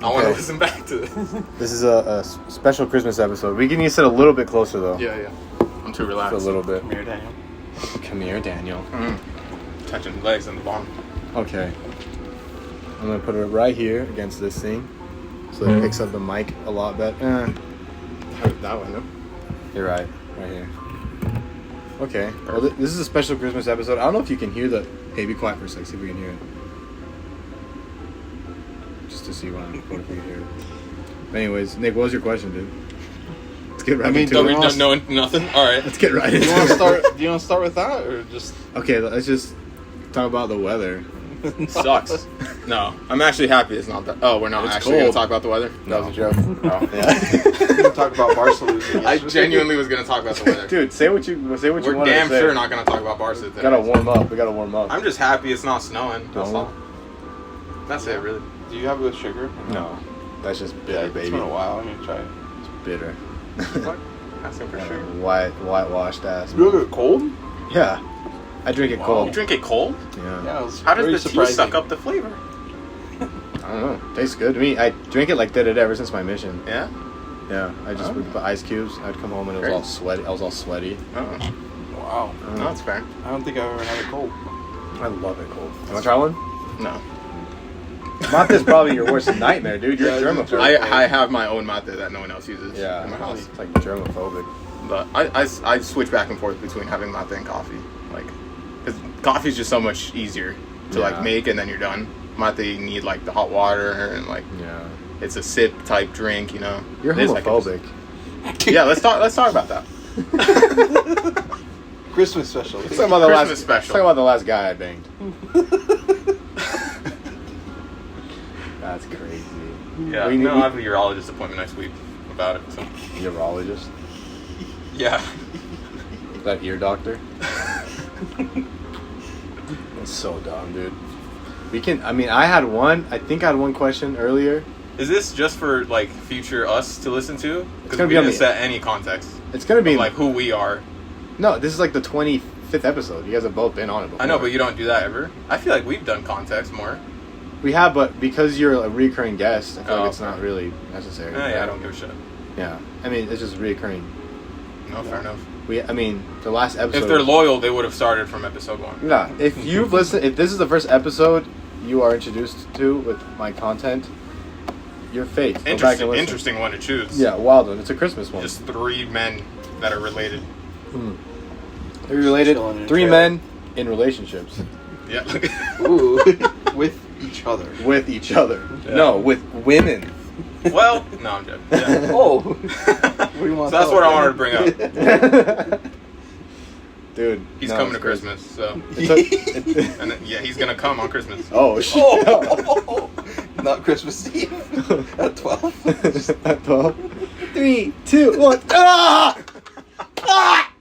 I want to listen back to this. This is a special Christmas episode. We can need to sit a little bit closer, though. Yeah. I'm too relaxed. Just a little bit. Come here, Daniel. Touching legs on the bottom. Okay. I'm going to put it right here against this thing. So it picks up the mic a lot better. That one, no? You're right. Right here. Okay. Well, this is a special Christmas episode. I don't know if you can hear the... Hey, be quiet for a sec. See if we can hear it. Just to see what if we can hear it. But anyways, Nick, what was your question, dude? Let's get right into it. No, nothing? All right. Let's get right into it. Do you want to start with that, or just... Okay, let's just talk about the weather. Sucks. No, I'm actually happy it's not that. Oh, we're not actually going to talk about the weather? That was a joke. Oh. Yeah. We're going to talk about Barcelona. I genuinely was going to talk about the weather. Dude, say what you want to say. We're damn sure not going to talk about Barca today. We gotta warm up. I'm just happy it's not snowing. That's all. That's it, really. Do you have it with sugar? No. That's just bitter, baby. It's been a while. I'm going to try it. It's bitter. What? Asking for sugar. Whitewashed ass. You drink it cold? Yeah. I drink it cold. You drink it cold? Yeah. How does the tea suck up the flavor? I don't know. Tastes good to me. I drink it like that ever since my mission. Yeah? Yeah. I just would put ice cubes. I'd come home and it was all sweaty. I was all sweaty. Oh. Wow. No, that's fair. I don't think I've ever had it cold. I love it cold. You want to try one? No. Mate's probably your worst nightmare, dude. You're germaphobic. I have my own mate that no one else uses in my house. It's like germaphobic. But I switch back and forth between having mate and coffee. Like, because coffee's just so much easier to like make and then you're done. Mate, you need like the hot water and like it's a sip type drink, you know. You're homophobic. Yeah, let's talk about that. Christmas special. Let's talk about the last guy I banged. That's crazy. Yeah, I have a urologist appointment next week about it. So. Urologist? Yeah. That ear doctor? That's so dumb, dude. I think I had one question earlier. Is this just for like future us to listen to? Because we didn't set any context. It's gonna be like who we are. No, this is like the 25th episode. You guys have both been on it before. I know, but you don't do that ever. I feel like we've done context more. We have, but because you're a recurring guest, I feel like it's not really necessary. Yeah, I don't give a shit. Yeah, I mean it's just reoccurring. No, fair enough. The last episode. If they're loyal, they would have started from episode 1. Yeah, if you've listened, if this is the first episode you are introduced to with my content, you're fake. Interesting one to choose. Yeah, wild one. It's a Christmas one. Just 3 men that are related. They're related. 3 men in relationships. Yeah. Ooh, with each other. With each other. Yeah. No, with women. Well, no, I'm joking. Yeah. Oh. What do you want so that's what I wanted to bring up. Dude. He's coming to Christmas, so. And then, he's going to come on Christmas. Oh, shit. Oh. Not Christmas Eve. At 12. At 12. 3, 2, 1. Ah! Ah!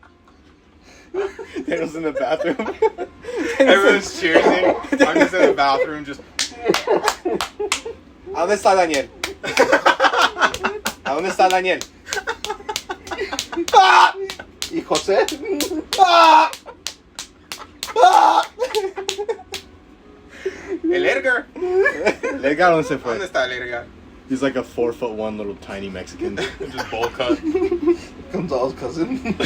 Daniel's in the bathroom. Everyone's cheering. I'm just in the bathroom, just. ¿A dónde está Daniel? ¿A dónde está Daniel? ¡Ah! ¿Y José? ¡Ah! ¡Ah! El Edgar. El Edgar, ¿dónde se fue? ¿Dónde está el Edgar? He's like a 4'1" little tiny Mexican. Just bowl cut. Gonzalo's cousin. He's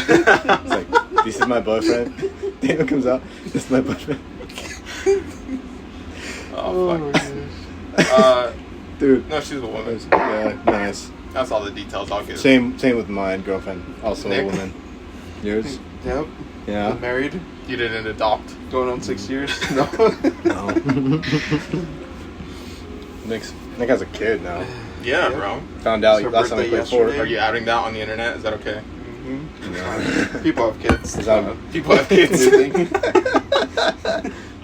like, this is my boyfriend. Daniel comes out. This is my boyfriend. Oh, fuck. Dude. No, she's a woman. Yeah, nice. That's all the details I'll give. Same with mine, girlfriend. Also Nick? a woman. Yours? Yep. Yeah. I'm married. You didn't adopt. Going on 6 years. No. No. Nick has a kid now. Yeah, bro. Found out last time we played Fort. Are you outing that on the internet? Is that okay? Mm-hmm. Yeah. People have kids. People have kids.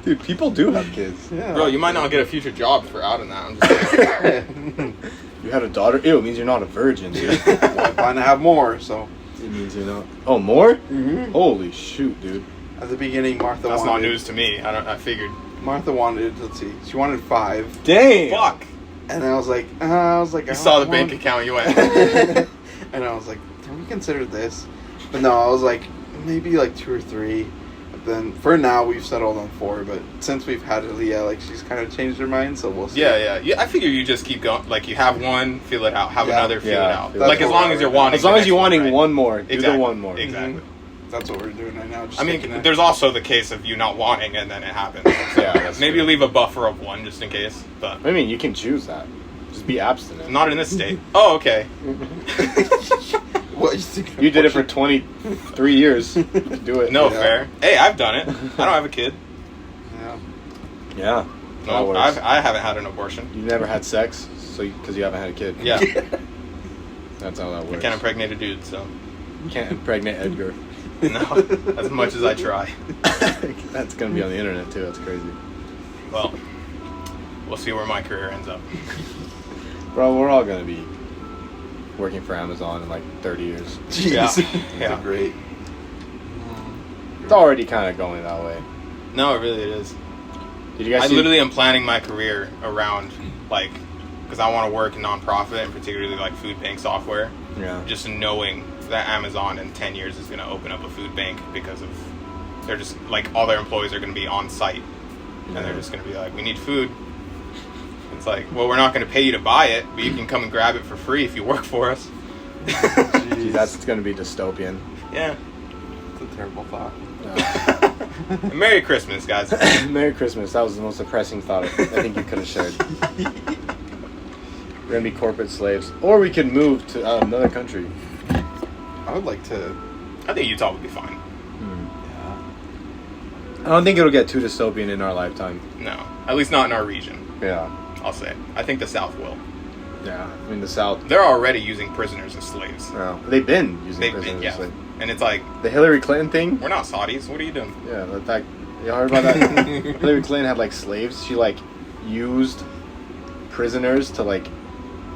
Dude, people do have kids. Yeah. Bro, you might not get a future job for outing that. I'm just saying. You had a daughter? Ew, it means you're not a virgin, dude. Well, I plan to have more, so. It means you're not. Oh, more? Mm-hmm. Holy shoot, dude. At the beginning, Martha That's wanted... not news to me. I figured. Martha wanted, let's see, she wanted 5. Damn! Fuck! And I was like, You saw the bank account, you went. And I was like, can we consider this? But no, I was like, maybe like 2 or 3. then for now we've settled on 4. But since we've had Leah, like she's kind of changed her mind, so we'll see. Yeah. I figure you just keep going. Like you have one, feel it out. Have another, feel it out. Like as long as you're wanting. As long as you're wanting right? one more, exactly. do the one more. Exactly. That's what we're doing right now. Just I mean, there's also the case of you not wanting and then it happens. So that's maybe true. leave a buffer of 1 just in case. But I mean, you can choose that. Just be abstinent. not in this state. Oh, okay. What you think? You did it for 23 years. You can do it. No, fair. Hey, I've done it. I don't have a kid. Yeah. Yeah. No, that works. I haven't had an abortion. You never had sex, so because you haven't had a kid. Yeah. That's how that I works. can't impregnate a dude, so. You can't impregnate Edgar. No, as much as I try. That's gonna be on the internet too. That's crazy. Well, we'll see where my career ends up. Bro, we're all gonna be working for Amazon in like 30 years. Jeez. Yeah. That's great. It's already kind of going that way. No, it really it is. Did you guys I see? literally am planning my career around, like, because I want to work in nonprofit and particularly like food bank software. Yeah. Just knowing that Amazon in 10 years is going to open up a food bank because of they're just like all their employees are going to be on site and they're just going to be like, we need food. It's like, well, we're not going to pay you to buy it, but you can come and grab it for free if you work for us. Jeez, that's gonna be dystopian. Yeah. It's a terrible thought. Merry Christmas, guys. Merry Christmas. That was the most depressing thought I think you could have shared. We're gonna be corporate slaves, or we could move to another country. I would like to. I think Utah would be fine. Yeah. I don't think it'll get too dystopian in our lifetime. No, at least not in our region. Yeah. I'll say. I think the South will. Yeah. I mean, the South. They're already using prisoners as slaves. No, they've been using They've prisoners. been, yeah. as slaves. And it's like, The Hillary Clinton thing. we're not Saudis. What are you doing? Yeah, the fact y'all heard about that? Hillary Clinton had like slaves. She like used prisoners to like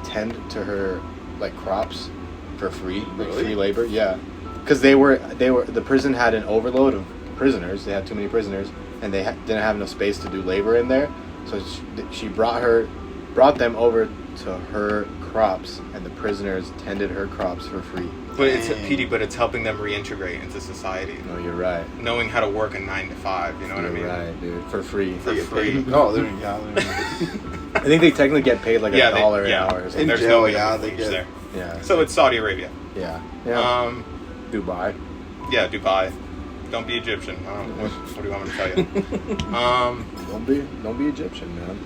tend to her like crops for free, like Really? free labor. Yeah, because they were the prison had an overload of prisoners. They had too many prisoners, and they didn't have enough space to do labor in there. So she brought them over to her crops, and the prisoners tended her crops for free. But it's Dang. PD, but it's helping them reintegrate into society. No, you're right. Knowing how to work a 9 to 5, you know what I mean? You're right, dude. For free. For They get free. paid. Oh, they're I think they technically get paid like Yeah, $1 an yeah. hour or something. In There's jail, no yeah, minimum they wage get- there. Yeah. So it's Saudi Arabia. Yeah. Yeah. Dubai. Yeah, Dubai. Don't be Egyptian. What do you want me to tell you? Don't be Egyptian, man.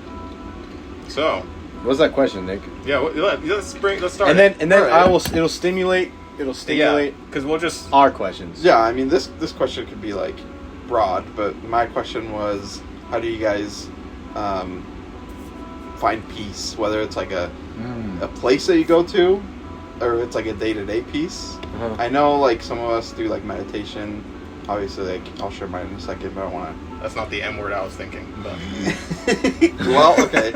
So, What's that question, Nick? yeah, let's start. And then Alright. it'll stimulate because we'll just our questions. Yeah, I mean, this question could be like broad, but my question was, how do you guys find peace? Whether it's like a place that you go to, or if it's like a day-to-day piece. Uh-huh. I know like some of us do like meditation. Obviously, like I'll share mine in a second, but I don't want that's not the M word I was thinking. But to. Well, okay.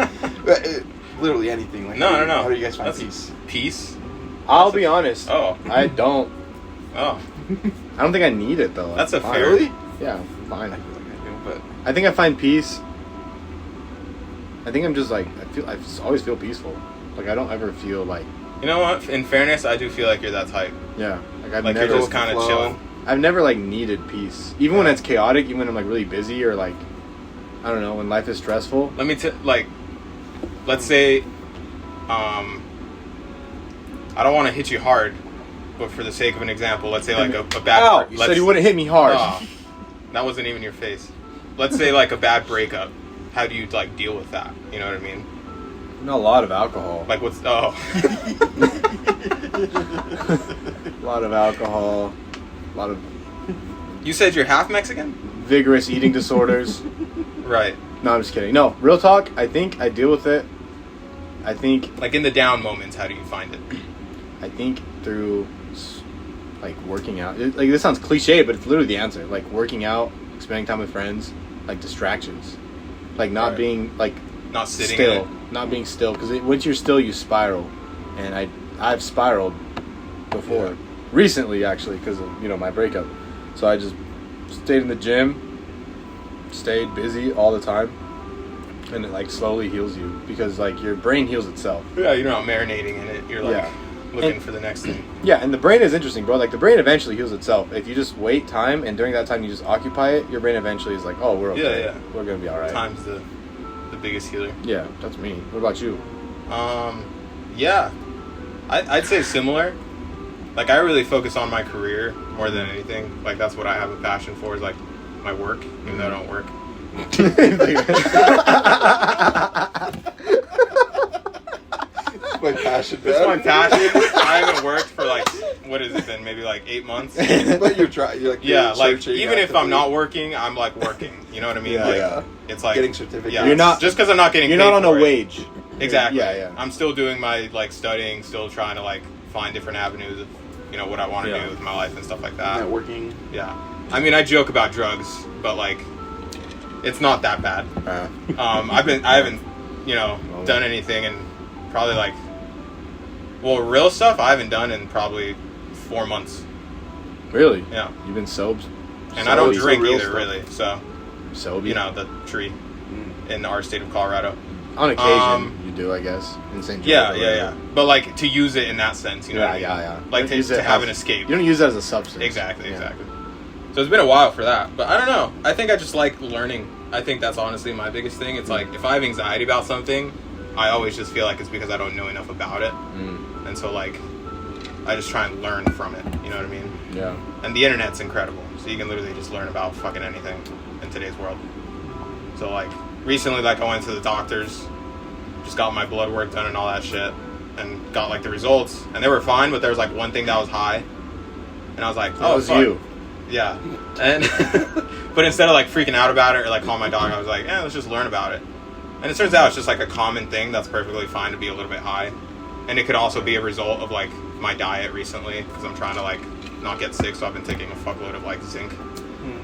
Literally anything. Like, No. How do you guys find That's- peace? peace. I'll be honest. Oh, I don't oh, think I need it though. that's a Fine. fair. Really? Yeah, fine. I feel like I do, but I think I find peace. I think I'm just like I always feel peaceful. Like I don't ever feel like You know what? In fairness, I do feel like you're that type. yeah. Like I've Like never you're just kind of flow. chilling. I've never like needed peace. Even when it's chaotic, even when I'm like really busy or like I don't know, when life is stressful. Let me let's say, I don't want to hit you hard, but for the sake of an example, let's say like a bad. Ow! You said you wouldn't hit me hard. Oh, that wasn't even your face. Let's say like a bad breakup. How do you like deal with that? You know what I mean? Not a lot of alcohol. Like what's A lot of alcohol. A lot of You said you're half Mexican? vigorous eating disorders. Right. No, I'm just kidding. No, real talk. I think I deal with it. I think Like in the down moments, how do you find it? through like working out. Like this sounds cliche, but it's literally the answer. Like working out, spending time with friends, like distractions, like not Right. being like Not sitting still, in it. not being still. Because once you're still, you spiral, and I've spiraled before, Yeah. recently actually, because of my breakup. So I just stayed in the gym, stayed busy all the time, and it like slowly heals you because like your brain heals itself. Yeah, you're not marinating in it. You're like, Yeah. looking for the next thing. Yeah, and the brain is interesting, bro. Like, the brain eventually heals itself. If you just wait time, and during that time you just occupy it, your brain eventually is like, oh, we're okay. Yeah. We're going to be all right. Time's the biggest healer. Yeah, that's me. What about you? Yeah. I'd say similar. Like, I really focus on my career more than anything. Like, that's what I have a passion for, is, like, my work, even though I don't work. My passion. That's my passion. I haven't worked for like, what has it been? Maybe like 8 months. But you're trying. You're like, yeah, like even if I'm not working, I'm like working. You know what I mean? Yeah, like, yeah. It's like getting certificates. Yeah, you're not just because I'm not getting. You're paid not on a for it. wage. Exactly. Yeah. I'm still doing my like studying, still trying to like find different avenues of, you know, what I want to do with my life and stuff like that. Networking. Yeah. I mean, I joke about drugs, but like, it's not that bad. I haven't, you know, done anything in probably like, well, real stuff I haven't done in probably 4 months. Really? Yeah. You've been sobs? And I don't So drink real either, stuff. really. So, Sober? you know, the tree in our state of Colorado. On occasion, you do, I guess, in St. Joe. Yeah. But like to use it in that sense, you know. Yeah. Like to have an escape. You don't use it as a substance. Exactly. So it's been a while for that, but I don't know. I think I just like learning. I think that's honestly my biggest thing. It's like if I have anxiety about something, I always just feel like it's because I don't know enough about it, and so like I just try and learn from it. You know what I mean? Yeah. And the internet's incredible, so you can literally just learn about fucking anything in today's world. So like recently, like I went to the doctors, just got my blood work done and all that shit, and got like the results, and they were fine, but there was like one thing that was high, and I was like, Oh, it was you. Yeah. And but instead of like freaking out about it or like calling my dog, I was like, let's just learn about it. And it turns out it's just like a common thing that's perfectly fine to be a little bit high. And it could also be a result of like my diet recently, because I'm trying to like not get sick, so I've been taking a fuckload of like zinc.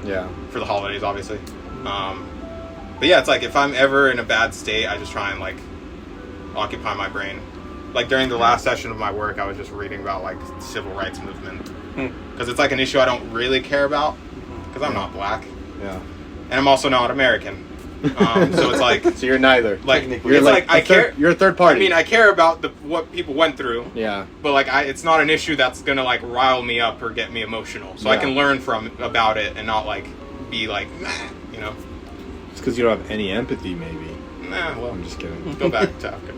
Yeah. For the holidays, obviously. But yeah, it's like if I'm ever in a bad state, I just try and like occupy my brain. Like during the last session of my work, I was just reading about like civil rights movement, because it's like an issue I don't really care about, because I'm not black. Yeah. And I'm also not American. So it's like, so you're neither. Like Technically. it's like I care. You're a third party. I mean, I care about what people went through. Yeah. But like, it's not an issue that's gonna like rile me up or get me emotional. So I can learn about it and not like be like, you know. It's because you don't have any empathy, maybe. Nah, well, I'm just kidding. go back to Africa.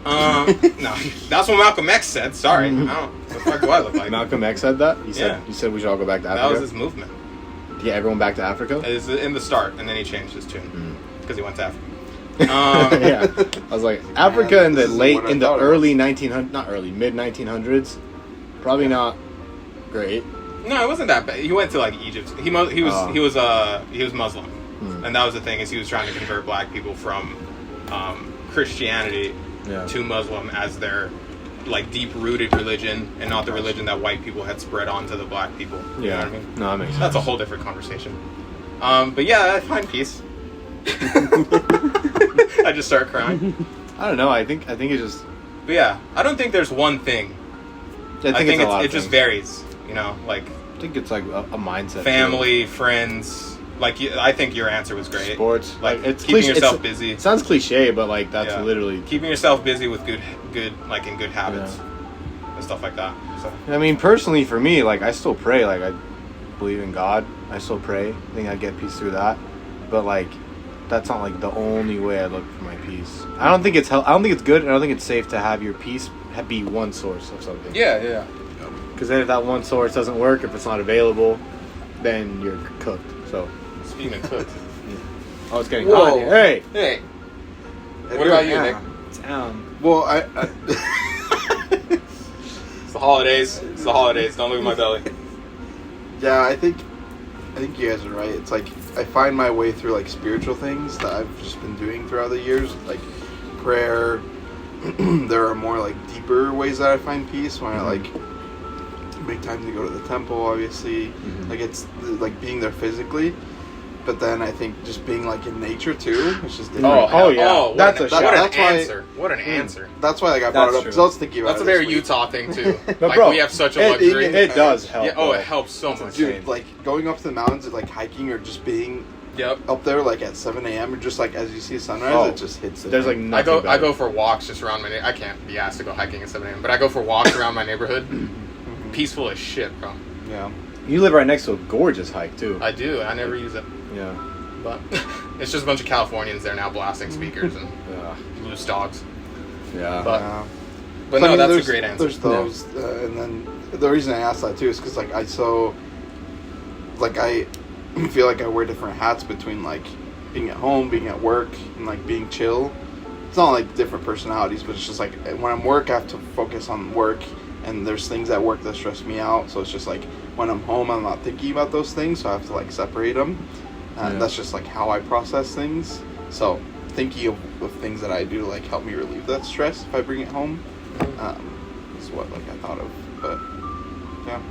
No, that's what Malcolm X said. Sorry, I don't. What the fuck do I look like? Malcolm X said that. He said we should all go back to Africa. That was his movement. Yeah, everyone back to Africa. It was in the start, and then he changed his tune because he went to Africa. Yeah, I was like Africa in the early mid 1900s, probably not great. No, it wasn't that bad. He went to like Egypt. He was Muslim, and that was the thing, is he was trying to convert black people from Christianity to Muslim as their like deep-rooted religion, and not the religion that white people had spread onto the black people. You know what I mean? No, that makes sense. That's a whole different conversation. But yeah, I find peace. I just start crying. I don't know. I think it's just. But yeah, I don't think there's one thing. I think it just varies. You know, like. I think it's like a mindset. Family, friends. Like, I think your answer was great. Sports, like it's keeping yourself busy. It sounds cliche, but like that's literally keeping yourself busy with good like in good habits and stuff like that. So. I mean, personally, for me, like I still pray. Like I believe in God. I still pray. I think I get peace through that. But like, that's not like the only way I look for my peace. I don't think it's I don't think it's good, and I don't think it's safe to have your peace be one source of something. Yeah. Because then if that one source doesn't work, if it's not available, then you're cooked. So. Speaking of cooked. Oh, it's getting hot here. Hey. What about you, Nick? Well, It's the holidays. Don't look at my belly. Yeah, I think you guys are right. It's like I find my way through like spiritual things that I've just been doing throughout the years, like prayer. There are more like deeper ways that I find peace when I like make time to go to the temple. Obviously, like it's like being there physically. But then I think just being like in nature too, it's just different. What an answer. That's why like, I brought it up, because I was thinking about That's it. a very Utah thing too. But like bro, we have such a luxury. It does help. Yeah, it helps so much. Dude, like going up to the mountains and like hiking or just being Yep. Up there, like at 7 a.m. or just like as you see sunrise, it just hits it. There's like nothing I go for walks just around my. I can't be asked to go hiking at 7 a.m. But I go for walks around my neighborhood. Peaceful as shit, bro. Yeah. You live right next to a gorgeous hike too. I do. I never use it. Yeah. But it's just a bunch of Californians there now blasting speakers and loose dogs. Yeah. But no, that's a great answer. There's those, and then the reason I asked that too is because I feel like I wear different hats between like being at home, being at work, and like being chill. It's not like different personalities, but it's just like when I'm work, I have to focus on work, and there's things at work that stress me out. So it's just like when I'm home, I'm not thinking about those things, so I have to like separate them. That's just like how I process things. So thinking of things that I do to like help me relieve that stress if I bring it home is what like I thought of. But yeah.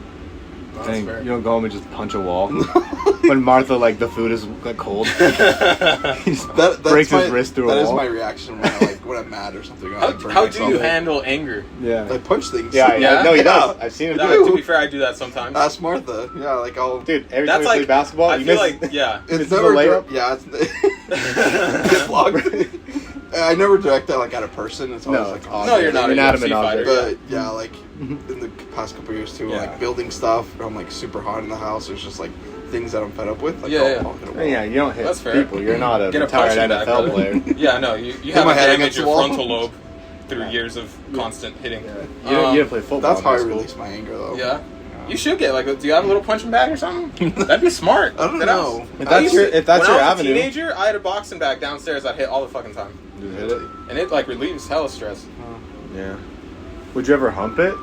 Dang, you don't go home and just punch a wall. When Martha, like, the food is like cold, he just breaks his wrist through a wall. That is my reaction when I'm mad or something. How do you handle anger? Yeah, I punch things. Yeah. No, he does. I've seen him do it. To be fair, I do that sometimes. Ask Martha. Yeah, like Dude, every time we play basketball, I feel like it's never layup. Yeah, it's blocked. I never direct that like at a person. It's always like no, you're not an inanimate object. But yeah, like in the past couple of years too, like building stuff. I'm like super hot in the house. There's just like things that I'm fed up with. Like, yeah, you don't hit people. You're not a retired NFL player. Yeah, no, you haven't damaged your frontal lobe through years of constant hitting. Yeah. You didn't play football. That's how I release my anger, though. Yeah. You should get like. Do you have a little punching bag or something? That'd be smart. I don't know. If that's your avenue. When I was a teenager, I had a boxing bag downstairs. I'd hit all the fucking time. You hit it, and it like relieves hella stress. Yeah. Would you ever hump it?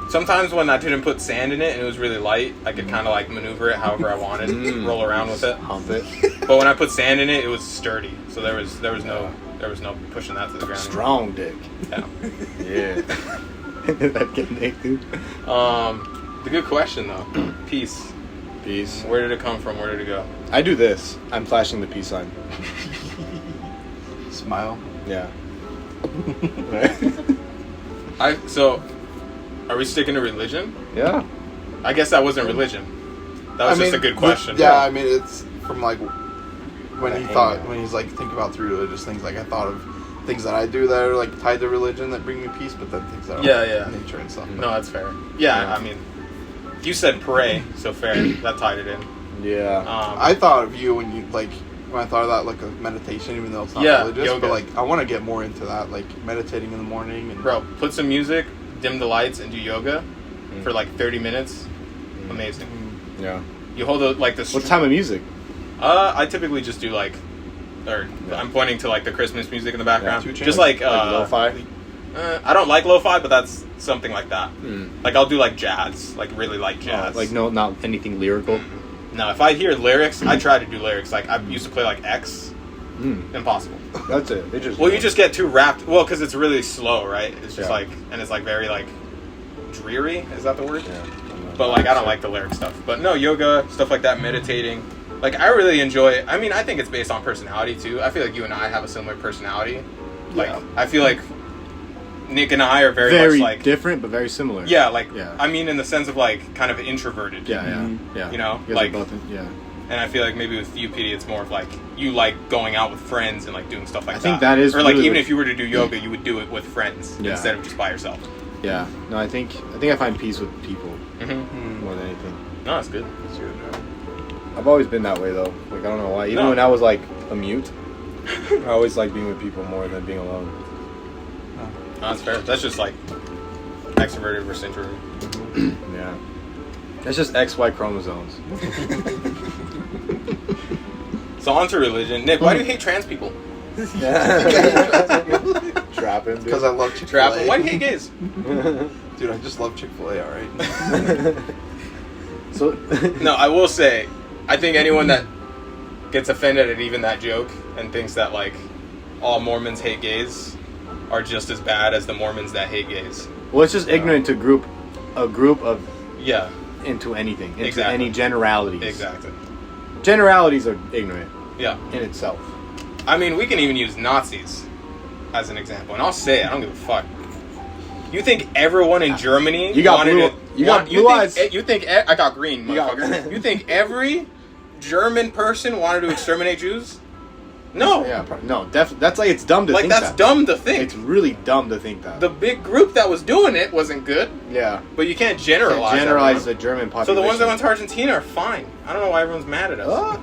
Sometimes when I didn't put sand in it and it was really light, I could kind of like maneuver it however I wanted, roll around with it, hump it. But when I put sand in it, it was sturdy, so there was no pushing that to the ground. Strong dick. Yeah. Yeah. That get Nick, dude. The good question though. Peace. Where did it come from? Where did it go? I do this. I'm flashing the peace sign. Smile. Yeah. So, are we sticking to religion? Yeah. I guess that wasn't religion. That was just a good question. I mean, it's from like when he's like thinking about through religious things. Like I thought of things that I do that are like tied to religion that bring me peace, but then things that are nature and stuff. No, that's fair. Yeah, I mean, you said pray, so fair. That tied it in. Yeah. I thought of you when I thought of that like a meditation, even though it's not religious. Yoga. But like I want to get more into that, like meditating in the morning. And bro, put some music, dim the lights, and do yoga for like 30 minutes. Amazing. Yeah. You hold what time of music? I typically just do I'm pointing to like the Christmas music in the background. Just like lo-fi. I don't like lo-fi, but that's something like that. Like I'll do like jazz, like really light jazz. Like no, not anything lyrical. No, if I hear lyrics, I try to do lyrics. Like I used to play like X. Impossible. That's it. You just get too wrapped. Well, because it's really slow, right? It's just and it's like very like dreary. Is that the word? Yeah. But like I don't like the lyric stuff. But no, yoga stuff like that, meditating. Like I really enjoy it. I mean, I think it's based on personality too. I feel like you and I have a similar personality. Like I feel like Nick and I are very much like different but very similar. Yeah, I mean in the sense of like kind of introverted. Yeah. You know, you like and I feel like maybe with you, PD, it's more of like you like going out with friends and like doing stuff like that. I think that is, or like even if you were to do yoga, you would do it with friends instead of just by yourself. Yeah. No, I think I find peace with people more than anything. No, that's good. That's good. I've always been that way though. Like I don't know why. Even when I was like a mute, I always like being with people more than being alone. No, that's fair. That's just like extroverted versus introverted. Yeah. That's just XY chromosomes. So on to religion. Nick, why do you hate trans people? Trapping. Because I love Chick-fil-A. Why do you hate gays? Dude, I just love Chick-fil-A, alright? So no, I will say, I think anyone that gets offended at even that joke and thinks that like all Mormons hate gays are just as bad as the Mormons that hate gays. Well, it's just ignorant to group of into anything, into any generalities. Exactly. Generalities are ignorant. Yeah. In itself. I mean, we can even use Nazis as an example, and I'll say it, I don't give a fuck. You think everyone in Germany You got blue. You got blue eyes. You think I got green, motherfucker. You think every German person wanted to exterminate Jews? No. Yeah, no, that's like, it's dumb to think that's that. dumb to think. It's really dumb to think that. The big group that was doing it wasn't good. Yeah. But you can't generalize. Generalize the German population. So the ones that went to Argentina are fine. I don't know why everyone's mad at us.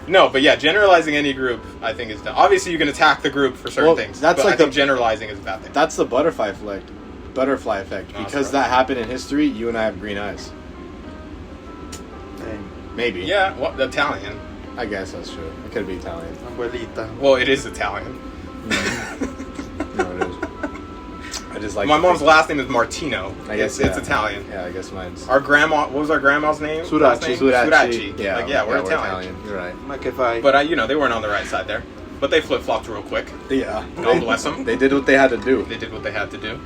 No, but yeah, generalizing any group, I think, is dumb. Obviously, you can attack the group for certain things. That's but like I think generalizing is a bad thing. That's the butterfly effect. Butterfly effect. Because that happened in history, you and I have green eyes. Dang. Maybe. Yeah, what, Italian. I guess that's true. It could be Italian. Abuelita. Well, it is Italian. No, it is. I just like. My mom's last name is Martino. I guess it's Italian. Yeah, I guess mine's. Our grandma. What was our grandma's name? Suraci. Suraci. Yeah, Like, we're Italian. You're right. But they weren't on the right side there. But they flip flopped real quick. Yeah. God bless them. They did what they had to do. They did what they had to do.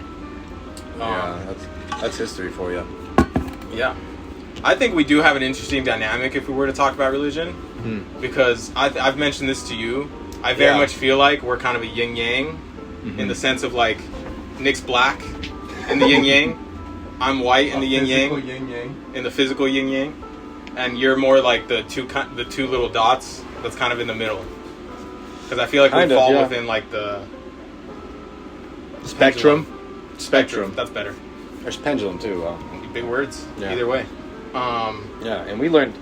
Yeah, that's history for you. Yeah. I think we do have an interesting dynamic if we were to talk about religion. Because I've mentioned this to you. I very much feel like we're kind of a yin yang in the sense of like Nick's black in the yin yang, I'm white in the yin yang, in the physical yin yang, and you're more like the two little dots that's kind of in the middle. Because I feel like we fall within like the spectrum. That's better. There's pendulum too. Big words. Yeah. Either way. Yeah, and we learned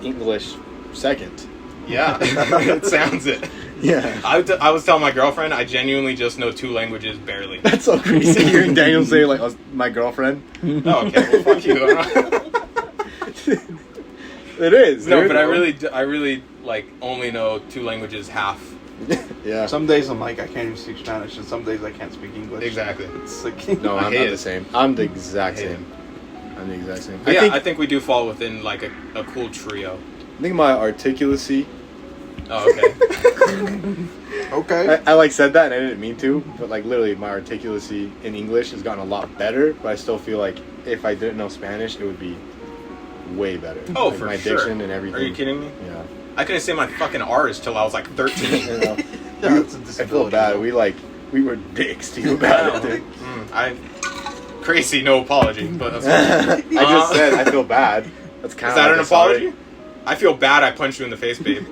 English second. Yeah, it sounds it. Yeah. I was telling my girlfriend I genuinely just know 2 languages barely. That's so crazy hearing Daniel say like my girlfriend. Oh, okay. Well, fuck you. It is. No, but I really like only know 2 languages half. Yeah. Some days I'm like I can't even speak Spanish, and some days I can't speak English. Exactly. It's like no, I'm not the same. I'm the exact same. I think we do fall within like a cool trio. I think my articulacy. Oh, okay. Okay. I like said that and I didn't mean to, but like literally my articulacy in English has gotten a lot better, but I still feel like if I didn't know Spanish, it would be way better. Oh, like for my sure. diction and everything. Are you kidding me? Yeah. I couldn't say my fucking R's till I was like 13. You know, That's a I feel disability. bad. We were dicks to you about it. Crazy, no apology, but that's I just said I feel bad. That's kind Is that an apology? I feel bad I punched you in the face, babe.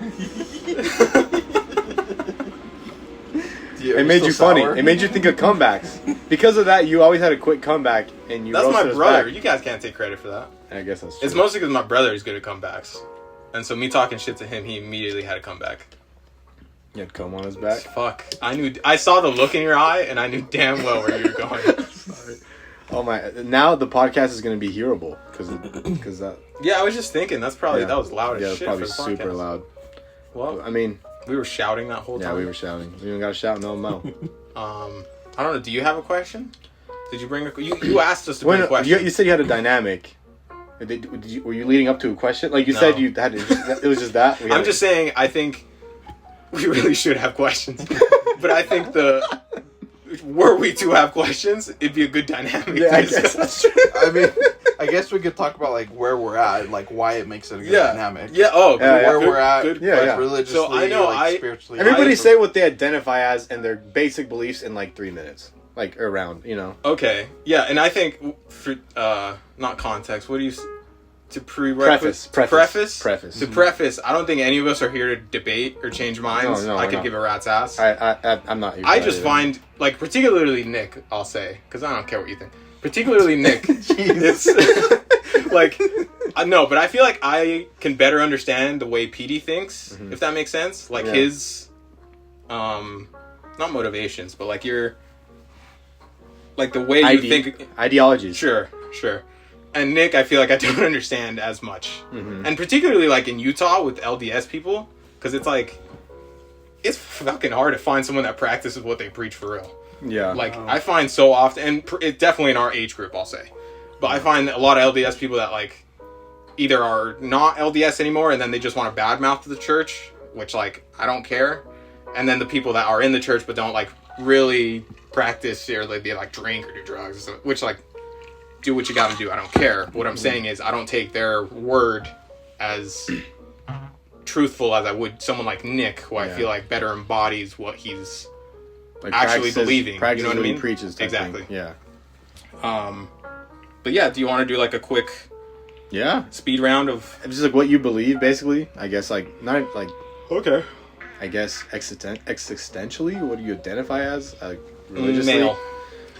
It made you funny. It made you think of comebacks. Because of that, you always had a quick comeback, and you. That's my roasted us brother. back. You guys can't take credit for that. I guess that's true. It's mostly because my brother is good at comebacks, and so me talking shit to him, he immediately had a comeback. You had comb on his back. Fuck! I saw the look in your eye, and I knew damn well where you were going. Sorry. Oh my! Now the podcast is going to be hearable because that. Yeah, I was just thinking that was loud as shit. Yeah, it was probably for the super podcast. loud. Well, I mean, we were shouting that whole time. yeah, we were shouting. We even got a shout no mo. I don't know. Do you have a question? Did you bring a? You asked us to bring a question. You said you had a dynamic. Were you leading up to a question? Like you said, you had. It was just that. I'm just saying. I think we really should have questions, but I think were we to have questions, it'd be a good dynamic. Yeah, I guess that's true. I mean, I guess we could talk about like where we're at and like why it makes it a good dynamic. Yeah. Oh, where we're at. Good. Yeah. Religiously, So I know spiritually. Everybody say what they identify as and their basic beliefs in like 3 minutes, like around, you know. Okay. Yeah, and I think for not context. What do you? To Preface. To preface, I don't think any of us are here to debate or change minds. No, I could give a rat's ass. I'm not. I just find, like, particularly Nick, I'll say, because I don't care what you think. Particularly Nick, it's like, no, but I feel like I can better understand the way Petey thinks, if that makes sense. Like his, not motivations, but like like the way you think. Ideologies. Sure. And Nick, I feel like I don't understand as much. And particularly like in Utah with LDS people, because it's like, it's fucking hard to find someone that practices what they preach for real. Yeah. Like, I find so often, and it definitely in our age group, I'll say. But I find a lot of LDS people that like, either are not LDS anymore and then they just want to badmouth the church, which like, I don't care. And then the people that are in the church but don't like really practice or like, they like drink or do drugs, which like, do what you gotta do. I don't care. What I'm saying is I don't take their word as truthful as I would someone like Nick, who I feel like better embodies what he's like actually believing. You know what I mean? He preaches. Exactly. Thing. Yeah. But yeah, do you want to do like a quick speed round of just like what you believe, basically? I guess like not like okay. I guess existentially, what do you identify as? Religiously? Male.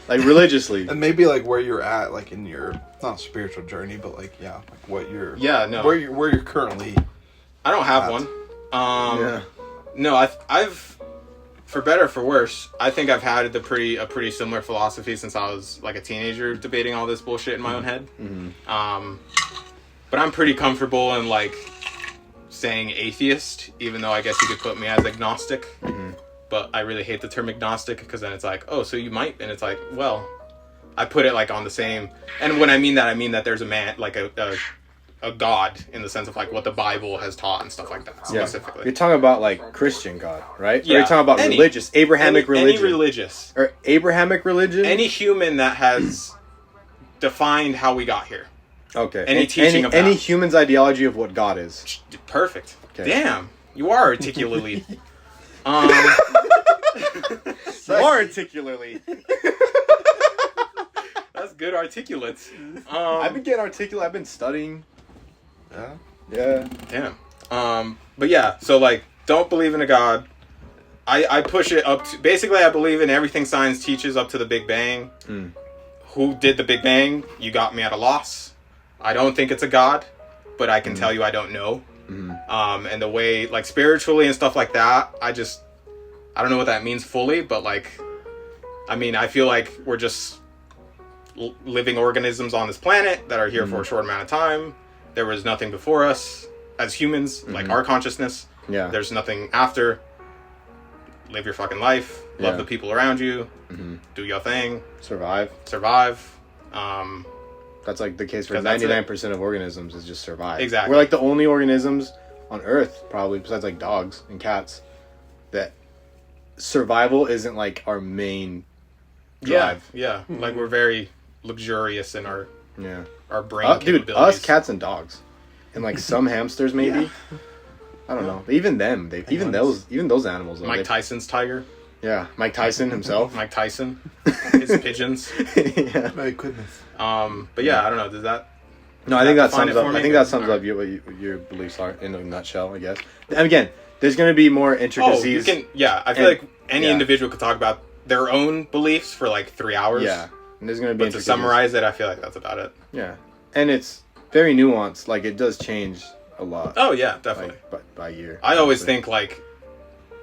Like religiously. And maybe like where you're at, like in your not spiritual journey, but like like what you're where you're currently. I don't have one. No, I've for better or for worse, I think I've had a pretty similar philosophy since I was like a teenager, debating all this bullshit in my own head. Mm-hmm. But I'm pretty comfortable in like saying atheist, even though I guess you could put me as agnostic. Mm-hmm. But I really hate the term agnostic because then it's like, oh, so you might, and it's like, well, I put it like on the same. And when I mean that there's a man, like a God in the sense of like what the Bible has taught and stuff like that specifically. You're talking about like Christian God, right? Yeah. Or you're talking about religious, Abrahamic religion. Any religious. Or Abrahamic religion? Any human that has defined how we got here. Okay. Any teaching of any that. human's ideology of what God is. Perfect. Okay. Damn. You are articulately. More articulately. That's good articulate. I've been getting articulate. I've been studying. Yeah. Damn. But yeah, so like, don't believe in a God. I push it up to, basically I believe in everything science teaches up to the Big Bang. Who did the Big Bang? You got me at a loss. I don't think it's a God, but I can tell you I don't know. And the way, like, spiritually and stuff like that, I don't know what that means fully, but like, I mean, I feel like we're just living organisms on this planet that are here for a short amount of time. There was nothing before us as humans, like our consciousness. Yeah. There's nothing after. Live your fucking life. Love the people around you. Do your thing. Survive. That's like the case for 99% of organisms is just survive. Exactly. We're like the only organisms on Earth, probably, besides like dogs and cats, that survival isn't like our main drive. Yeah. Like we're very luxurious in our brain capabilities. Dude, us, cats, and dogs. And like some hamsters maybe. I don't know. But even them, even those animals. Mike Tyson's tiger. Yeah, Mike Tyson himself. Mike Tyson. His pigeons. Yeah. My goodness. But yeah, I don't know. Does that? No, I think that sums up. I think that sums up what your beliefs are in a nutshell. I guess. And again, there's going to be more intricacies. I feel like any individual could talk about their own beliefs for like 3 hours. Yeah, and there's going to be. But to summarize it, I feel like that's about it. Yeah, and it's very nuanced. Like it does change a lot. Oh yeah, definitely. Like, by year. I always think like,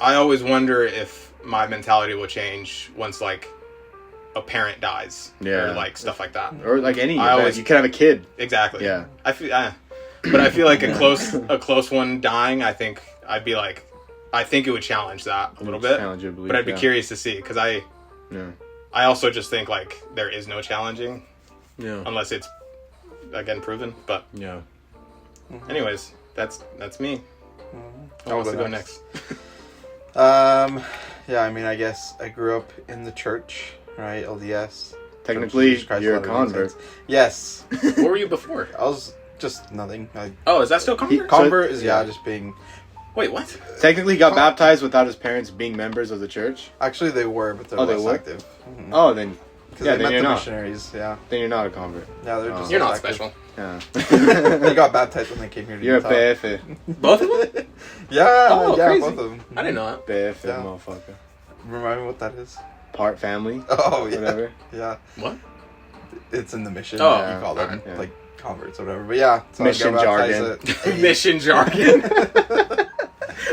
I always wonder if my mentality will change once like a parent dies, or like stuff like that, or like any. You could have a kid. Exactly. Yeah. I feel, but I feel like a close one dying. I think it would challenge that a little bit. Challenge your belief, but I'd be curious to see because I also just think like there is no challenging, unless it's again proven. But anyways, that's me. Who wants to go next? Yeah, I mean, I guess I grew up in the church, right? LDS. Technically, you're a convert. Yes. What were you before? I was just nothing. Is that still convert? Convert is just being. Wait, what? Technically, he got baptized without his parents being members of the church. Actually, they were, but they're less active. Mm-hmm. Oh, then. Because they met the missionaries. Yeah. Then you're not a convert. Yeah, they're just. You're not special. Yeah. They got baptized when they came here to You're Utah. a PF. Both of them? Yeah, crazy. both of them. I didn't know that. PF, motherfucker. Remind me what that is. Part family. Oh, yeah. Whatever. Yeah. What? It's in the mission. Oh, you call them yeah. like converts or whatever. But yeah, so mission jargon. Mission jargon.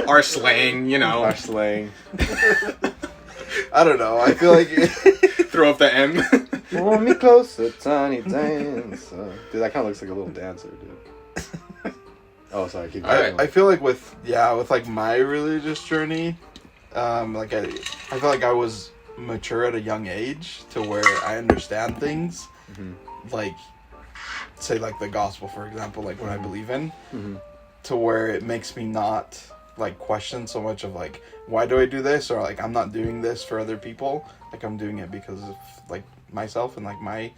Our slang, you know. Our slang. I don't know. I feel like throw up the M. Pull me closer, tiny dancer. Dude, that kind of looks like a little dancer, dude. Oh, sorry. Keep going. I feel like with like my religious journey, like I feel like I was mature at a young age to where I understand things, like say like the gospel, for example, like what I believe in, to where it makes me not like question so much of like why do I do this, or like I'm not doing this for other people, like I'm doing it because of like myself and like my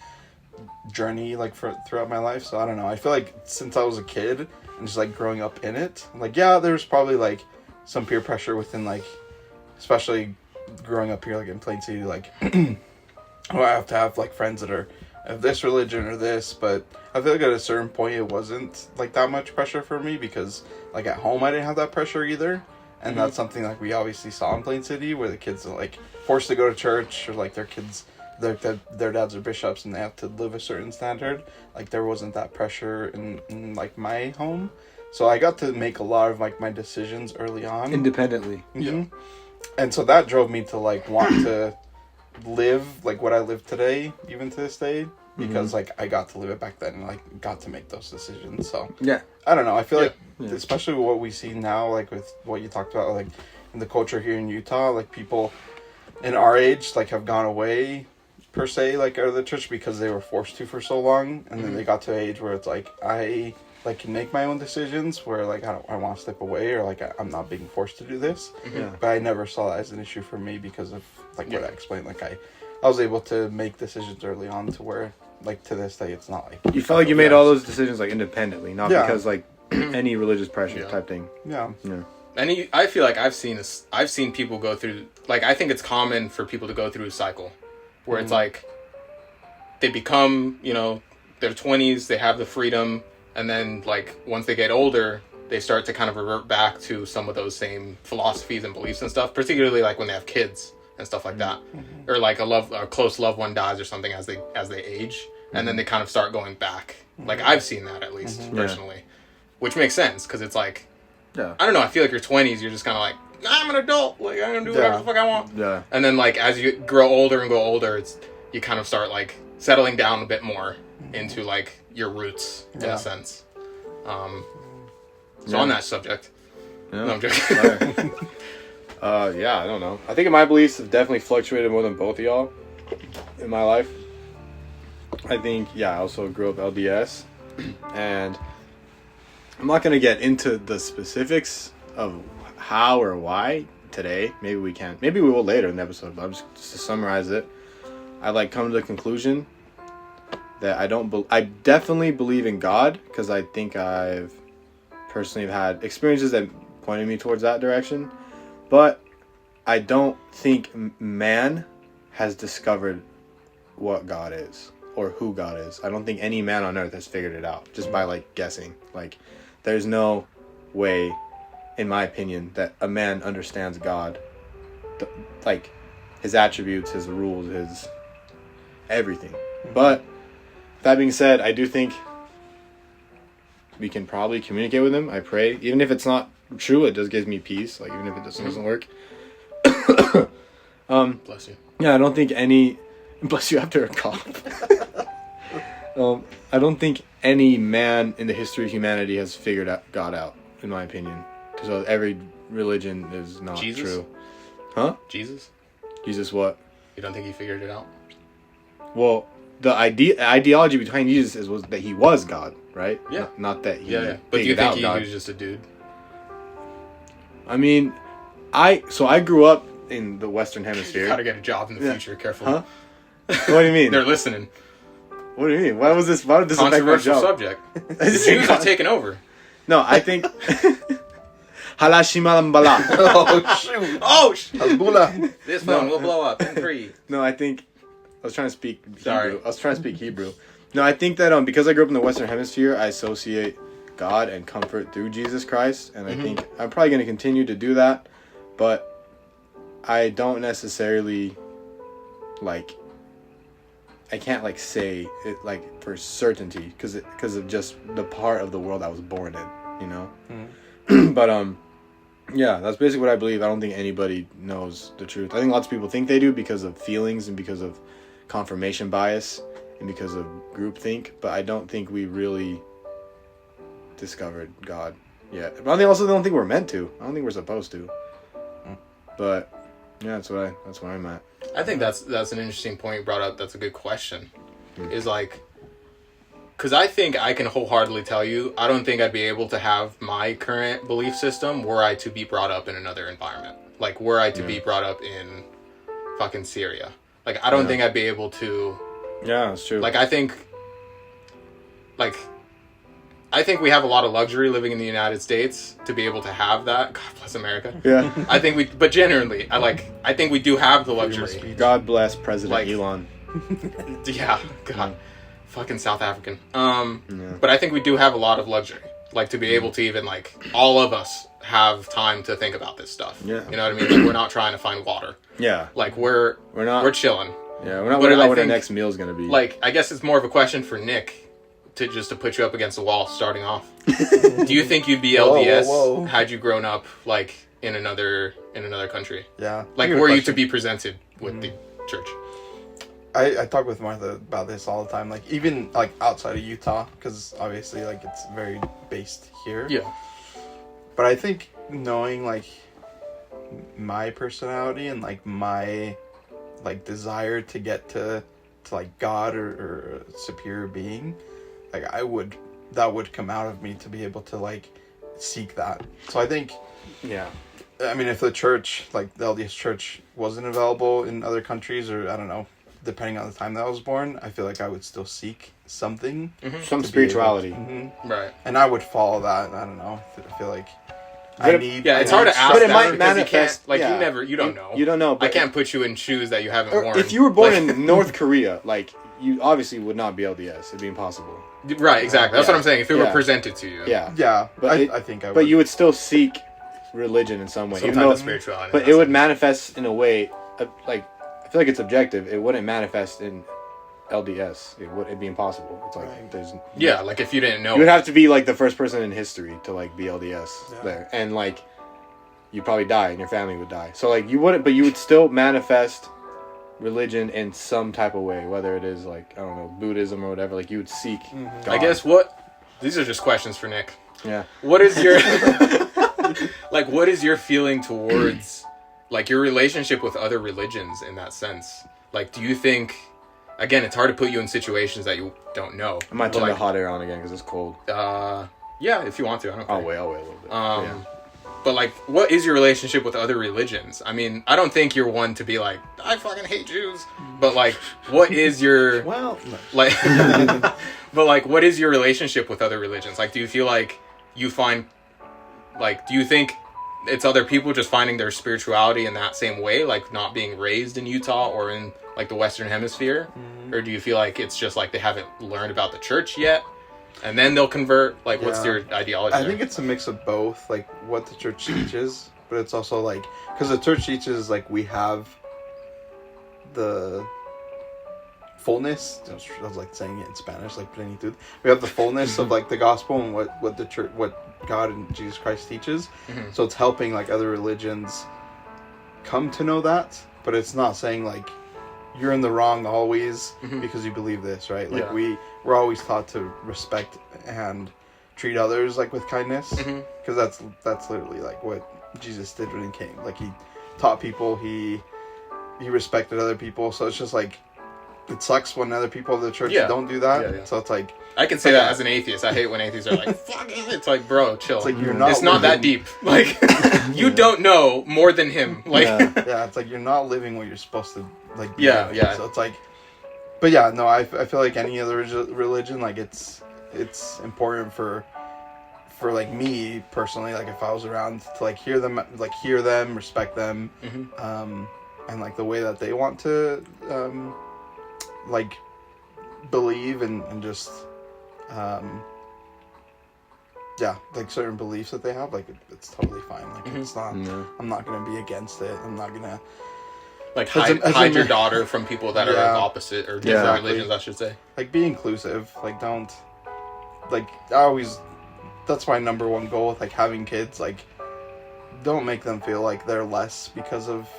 journey like throughout my life. So I don't know, I feel like since I was a kid and just like growing up in it, like there's probably like some peer pressure within like especially growing up here, like in Plain City, like, oh, I have to have like friends that are of this religion or this, but I feel like at a certain point it wasn't like that much pressure for me because like at home I didn't have that pressure either, and that's something like we obviously saw in Plain City where the kids are like forced to go to church or like their dads are bishops and they have to live a certain standard. Like there wasn't that pressure in like my home, so I got to make a lot of like my decisions early on independently. Mm-hmm. And so that drove me to like want to live like what I live today, even to this day, because like I got to live it back then and like got to make those decisions. So yeah, I don't know. I feel like especially what we see now, like with what you talked about, like in the culture here in Utah, like people in our age like have gone away per se, like out of the church because they were forced to for so long, and then they got to an age where it's like I like can make my own decisions where like I want to step away or like I'm not being forced to do this. But I never saw that as an issue for me because of like what I explained. Like I was able to make decisions early on to where like to this day it's not like you felt like you made all those decisions like independently, not because like any religious pressure type thing. And I feel like I've seen people go through, like, I think it's common for people to go through a cycle where it's like they become, you know, their 20s, they have the freedom, and then like once they get older they start to kind of revert back to some of those same philosophies and beliefs and stuff, particularly like when they have kids and stuff like that, or like a close loved one dies or something as they age, and then they kind of start going back. Like I've seen that at least personally, which makes sense because it's like I don't know, I feel like your 20s you're just kind of like, nah, I'm an adult, like I'm gonna do whatever the fuck I want, and then like as you grow older and go older, it's you kind of start like settling down a bit more into like your roots in a sense. So on that subject, no, I'm joking. Yeah, I don't know. I think my beliefs have definitely fluctuated more than both of y'all in my life. I think, I also grew up LDS, and I'm not going to get into the specifics of how or why today. Maybe we can. Maybe we will later in the episode, but just to summarize it, I like come to the conclusion that I definitely believe in God, because I think I've personally had experiences that pointed me towards that direction, but I don't think man has discovered what God is or who God is. I don't think any man on earth has figured it out just by like guessing. Like there's no way, in my opinion, that a man understands God, like his attributes, his rules, his everything. But that being said, I do think we can probably communicate with him. I pray, even if it's not true, it just gives me peace. Like even if it doesn't work. Bless you. Yeah, I don't think any. Bless you after a cough. I don't think any man in the history of humanity has figured God out, in my opinion. So every religion is not true. Huh? Jesus? Jesus what? You don't think he figured it out? Well, the ideology behind Jesus was that he was God, right? Yeah. Not that he But do you think he was just a dude? I mean, I grew up in the Western Hemisphere. You gotta get a job in the future, careful. Huh? What do you mean? They're listening. What do you mean? Why would this affect my Controversial job? subject. The Jews have taken over. No, I think... Halashimalambala. Oh, shoot. Hasbullah. This phone will blow up in 3. No, I think... I was trying to speak Hebrew. No, I think that because I grew up in the Western Hemisphere, I associate God and comfort through Jesus Christ, and I think I'm probably going to continue to do that, but I don't necessarily I can't say it for certainty because of just the part of the world I was born in, you know. But that's basically what I believe. I don't think anybody knows the truth. I think lots of people think they do because of feelings and because of confirmation bias and because of groupthink, but I don't think we really discovered God yet. But I don't think we're meant to. I don't think we're supposed to. But yeah, that's where I'm at. I think that's an interesting point you brought up. That's a good question. Is because I think I can wholeheartedly tell you, I don't think I'd be able to have my current belief system were I to be brought up in another environment. Like, were I to be brought up in fucking Syria. Like, I don't think I'd be able to... Yeah, that's true. Like, I think I think we have a lot of luxury living in the United States to be able to have that. God bless America. Yeah. I think but genuinely, I think we do have the luxury. God bless President Elon. Yeah, God. Fucking South African. But I think we do have a lot of luxury. Like, to be able to even, like, all of us have time to think about this stuff. Yeah. You know what I mean? Like, we're not trying to find water. Yeah. Like, we're chilling. Yeah, we're not worried about what our next meal is going to be. Like, I guess it's more of a question for Nick to put you up against the wall starting off. Do you think you'd be LDS had you grown up, like, in another country? Yeah. Like, were you to be presented with the church? I talk with Martha about this all the time, like, even, like, outside of Utah, because obviously, like, it's very based here. Yeah. But I think knowing, like, my personality and, like, my, like, desire to get to like, God or a superior being, like, that would come out of me to be able to, like, seek that. So I think, yeah. I mean, if the church, like, the LDS church wasn't available in other countries, or, I don't know, depending on the time that I was born, I feel like I would still seek something. Some spirituality. Right. And I would follow that. I don't know. I feel like it's hard to ask but it that might because manifest. you can't, you don't know. You don't know. I can't put you in shoes that you haven't worn. If you were born in North Korea, like, you obviously would not be LDS. It'd be impossible. Right, exactly. That's what I'm saying. If it were presented to you. Yeah. Yeah, but I think I would. But you would still seek religion in some way. Some type of spirituality. But it would manifest in a way, like, I feel like it's objective. It wouldn't manifest in LDS. It'd be impossible. It's like there's like if you didn't know, you would have to be like the first person in history to like be LDS there, and like you'd probably die and your family would die. So like you wouldn't, but you would still manifest religion in some type of way, whether it is like, I don't know, Buddhism or whatever. Like you would seek God. I guess these are just questions for Nick. Yeah. What is your like? What is your feeling towards like your relationship with other religions in that sense? Like, do you think? Again, it's hard to put you in situations that you don't know. I might turn the hot air on again because it's cold. Yeah, if you want to. I don't care. I'll wait a little bit. But, like, what is your relationship with other religions? I mean, I don't think you're one to be like, I fucking hate Jews. But, like, what is your... Well... Like, but, like, what is your relationship with other religions? Like, do you feel like you find... Like, do you think it's other people just finding their spirituality in that same way? Like, not being raised in Utah or in... like the Western Hemisphere, or do you feel like it's just like they haven't learned about the church yet, and then they'll convert? Like, what's your ideology? I think it's a mix of both, like what the church teaches, but it's also like because the church teaches like we have the fullness. I was like saying it in Spanish, like plenitud. We have the fullness of like the gospel and what the church, what God and Jesus Christ teaches. So it's helping like other religions come to know that, but it's not saying like you're in the wrong always because you believe this, right? Like we're always taught to respect and treat others like with kindness, because that's literally like what Jesus did when he came. Like he taught people, he respected other people. So it's just like it sucks when other people of the church don't do that. So it's like I can say that as an atheist. I hate when atheists are like, "Fuck it." It's like, bro, chill. It's like you're not. It's not that deep. Like you don't know more than him. Like it's like you're not living what you're supposed to like. Be doing. So it's like, but I feel like any other religion, like it's important for like me personally, like if I was around to like hear them, respect them, and like the way that they want to like believe and just like certain beliefs that they have, like it's totally fine. Like it's not. I'm not gonna be against it. I'm not gonna like hide your daughter from people that are opposite or different religions, I should say. Like be inclusive. Like don't like I always. That's my number one goal with like having kids. Like don't make them feel like they're less because of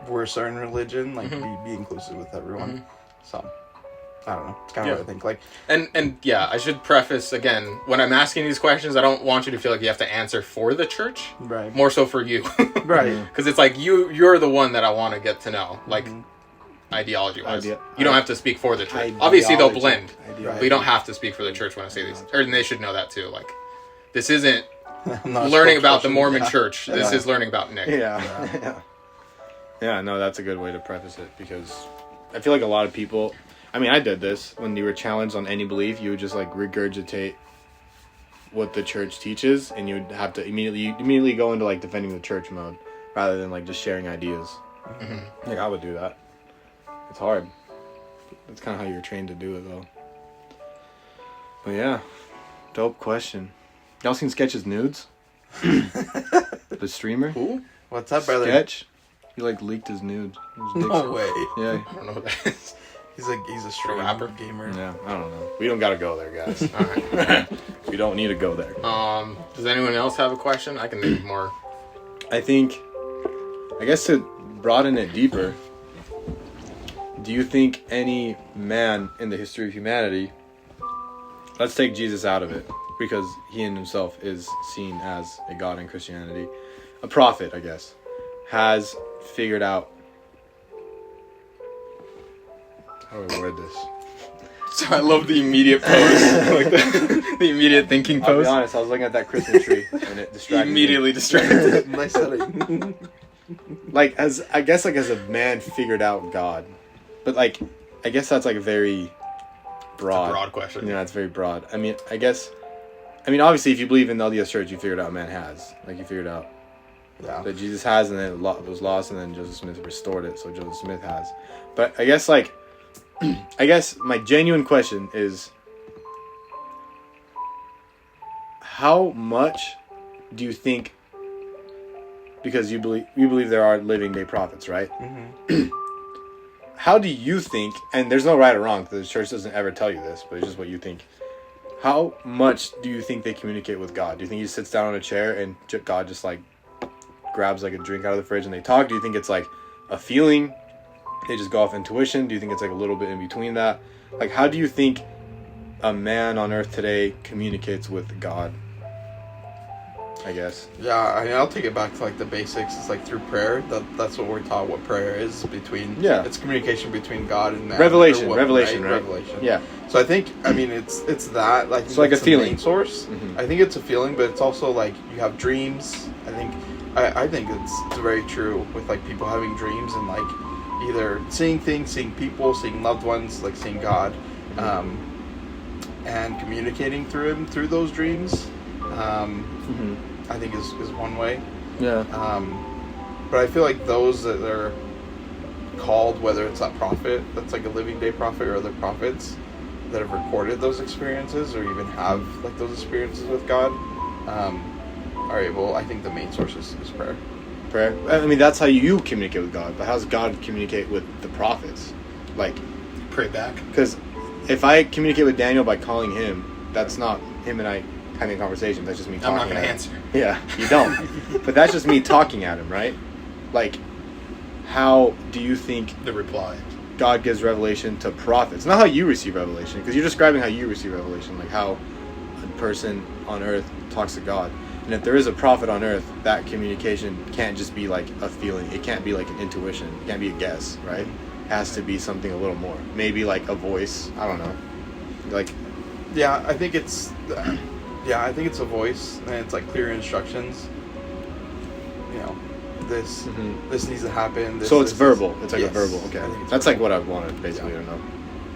we're a certain religion. Like be inclusive with everyone. So. I don't know. It's kind of what I think. Like, and I should preface again when I'm asking these questions. I don't want you to feel like you have to answer for the church. Right. More so for you. Right. Because it's like you're the one that I want to get to know, like ideology wise. You don't have to speak for the church. Obviously, they'll blend. But you don't have to speak for the church when I say these, and they should know that too. Like, this isn't learning about the Mormon church. This is learning about Nick. Yeah. No, that's a good way to preface it because I feel like a lot of people. I mean, I did this. When you were challenged on any belief, you would just, like, regurgitate what the church teaches, and you would have to immediately go into like defending the church mode rather than like just sharing ideas. Mm-hmm. Like I would do that. It's hard. That's kind of how you're trained to do it, though. But yeah, dope question. Y'all seen Sketch's nudes? The streamer? Who? What's up, brother? Sketch. He like leaked his nudes. No way. Yeah. I don't know what that is. He's a streamer, rapper, gamer. Yeah, I don't know. We don't gotta go there, guys. All right. We don't need to go there. Does anyone else have a question? I can think of more. I guess to broaden it deeper, do you think any man in the history of humanity, let's take Jesus out of it, because he in himself is seen as a god in Christianity, a prophet, I guess, has figured out, how do I word this? So I love the immediate pose, like the immediate thinking I'll pose. be honest, I was looking at that Christmas tree and it distracted Immediately distracted. Nice setting. Like, as a man figured out God. But, like, I guess that's, like, a very broad. It's a broad question. Yeah, it's very broad. I mean, obviously, if you believe in the LDS Church, you figured out man has. Like, you figured out that Jesus has, and then it was lost, and then Joseph Smith restored it, so Joseph Smith has. But I guess, like, my genuine question is, how much do you think, because you believe there are living day prophets, right? Mm-hmm. How do you think, and there's no right or wrong, the church doesn't ever tell you this, but it's just what you think. How much do you think they communicate with God? Do you think he sits down on a chair and God just like grabs like a drink out of the fridge and they talk? Do you think it's like a feeling? They just go off intuition? Do you think it's like a little bit in between that? Like, how do you think a man on earth today communicates with God? I guess. Yeah, I mean, I'll take it back to like the basics. It's like through prayer. That's what we're taught. What prayer is between. Yeah. It's communication between God and man. Revelation, right? Revelation. Yeah. So I think, I mean, it's that like it's like a feeling. Main source. Mm-hmm. I think it's a feeling, but it's also like you have dreams. I think it's very true with like people having dreams and like either seeing things, seeing people, seeing loved ones, like seeing God, and communicating through him through those dreams. I think is one way. Yeah. But I feel like those that are called, whether it's that prophet that's like a living day prophet or other prophets that have recorded those experiences or even have like those experiences with God, are able. I think the main source is prayer. Prayer. I mean, that's how you communicate with God. But how does God communicate with the prophets? Like, pray back. Because if I communicate with Daniel by calling him, that's not him and I having a conversation. That's just me talking. I'm not going to him. answer. Yeah, you don't. But that's just me talking at him, right? Like, how do you think the reply God gives revelation to prophets? Not how you receive revelation, because you're describing how you receive revelation, like how a person on earth talks to God. And if there is a prophet on earth, that communication can't just be like a feeling. It can't be like an intuition. It can't be a guess, right? It has to be something a little more. Maybe like a voice. I don't know. Like, yeah, I think it's a voice, and it's like clear instructions. You know, this needs to happen. So it's verbal. It's like a verbal. I Okay, think that's like what I wanted basically to know.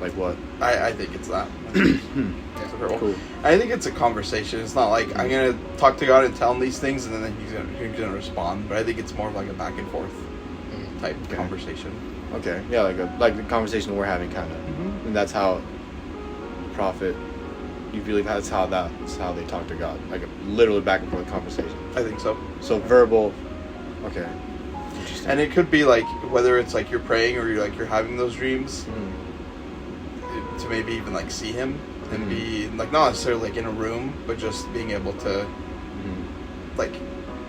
Like what? I think it's that. It's verbal. Cool. I think it's a conversation. It's not like I'm gonna talk to God and tell him these things, and then he's gonna respond. But I think it's more of like a back and forth type conversation. Okay, yeah, like the conversation we're having, kind of, and that's how the prophet. You believe that's how they talk to God, like a literally back and forth conversation. I think so. So verbal. Okay. Interesting. And it could be like whether it's like you're praying or you're having those dreams to maybe even like see him and be like not necessarily like in a room, but just being able to like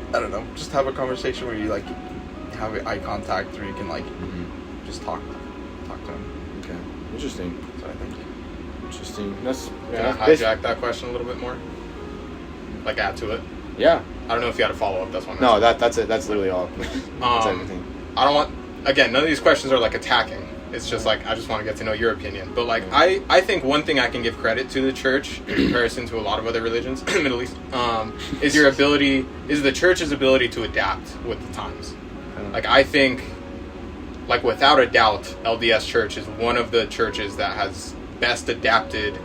I don't know, just have a conversation where you like have eye contact or you can like just talk to him. Okay. Interesting. So I think. Interesting. That's Can I hijack that question a little bit more? Like add to it? Yeah. I don't know if you had a follow up. That's one. No, that's it. That's literally all. That's everything. I don't want. Again, none of these questions are like attacking. It's just like I just want to get to know your opinion. But like I think one thing I can give credit to the church in comparison to a lot of other religions in the Middle East is the church's ability to adapt with the times. Like I think, like without a doubt, LDS Church is one of the churches that has best adapted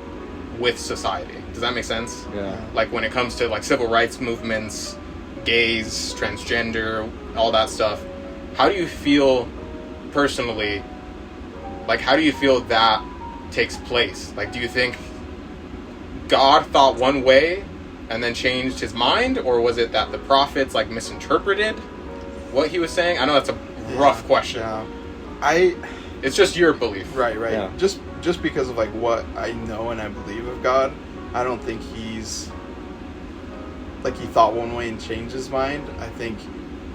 with society Does that make sense? Yeah. Like when it comes to like civil rights movements, gays, transgender, all that stuff. How do you feel personally? Like, how do you feel that takes place? Like, do you think God thought one way and then changed his mind, or was it that the prophets like misinterpreted what he was saying? I know that's a rough question. Yeah. It's just your belief. Right. Yeah. Just because of like what I know and I believe of God, I don't think he's like he thought one way and changed his mind. I think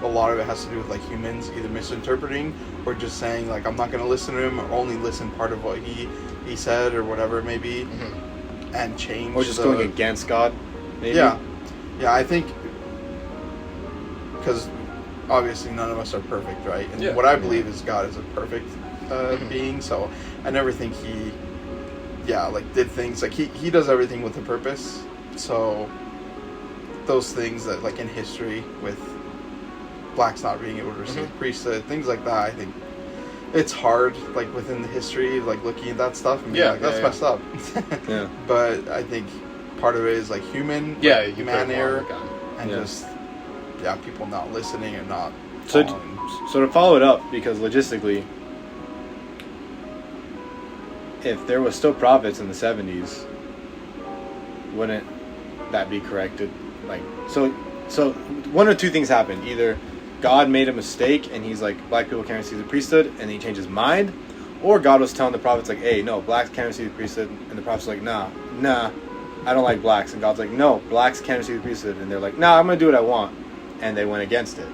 a lot of it has to do with like humans either misinterpreting or just saying like I'm not going to listen to him or only listen part of what he said or whatever it may be, and change. Or just going against God. Maybe. Yeah, I think because obviously none of us are perfect, right? And what I believe is God is a perfect being, so I never think he did things like he does everything with a purpose. So those things that like in history with blacks not being able to receive the priesthood, things like that, I think it's hard like within the history, like looking at that stuff and being like that's messed up. Yeah. But I think part of it is like human error and just people not listening and not following. So to follow it up, because logistically, if there was still prophets in the 70s, wouldn't that be corrected? Like, so one or two things happened. Either God made a mistake and he's like, black people can't receive the priesthood, and then he changed his mind, or God was telling the prophets like, hey, no, blacks can't receive the priesthood, and the prophets were like, nah, I don't like blacks, and God's like, no, blacks can't receive the priesthood, and they're like, nah, I'm gonna do what I want, and they went against it.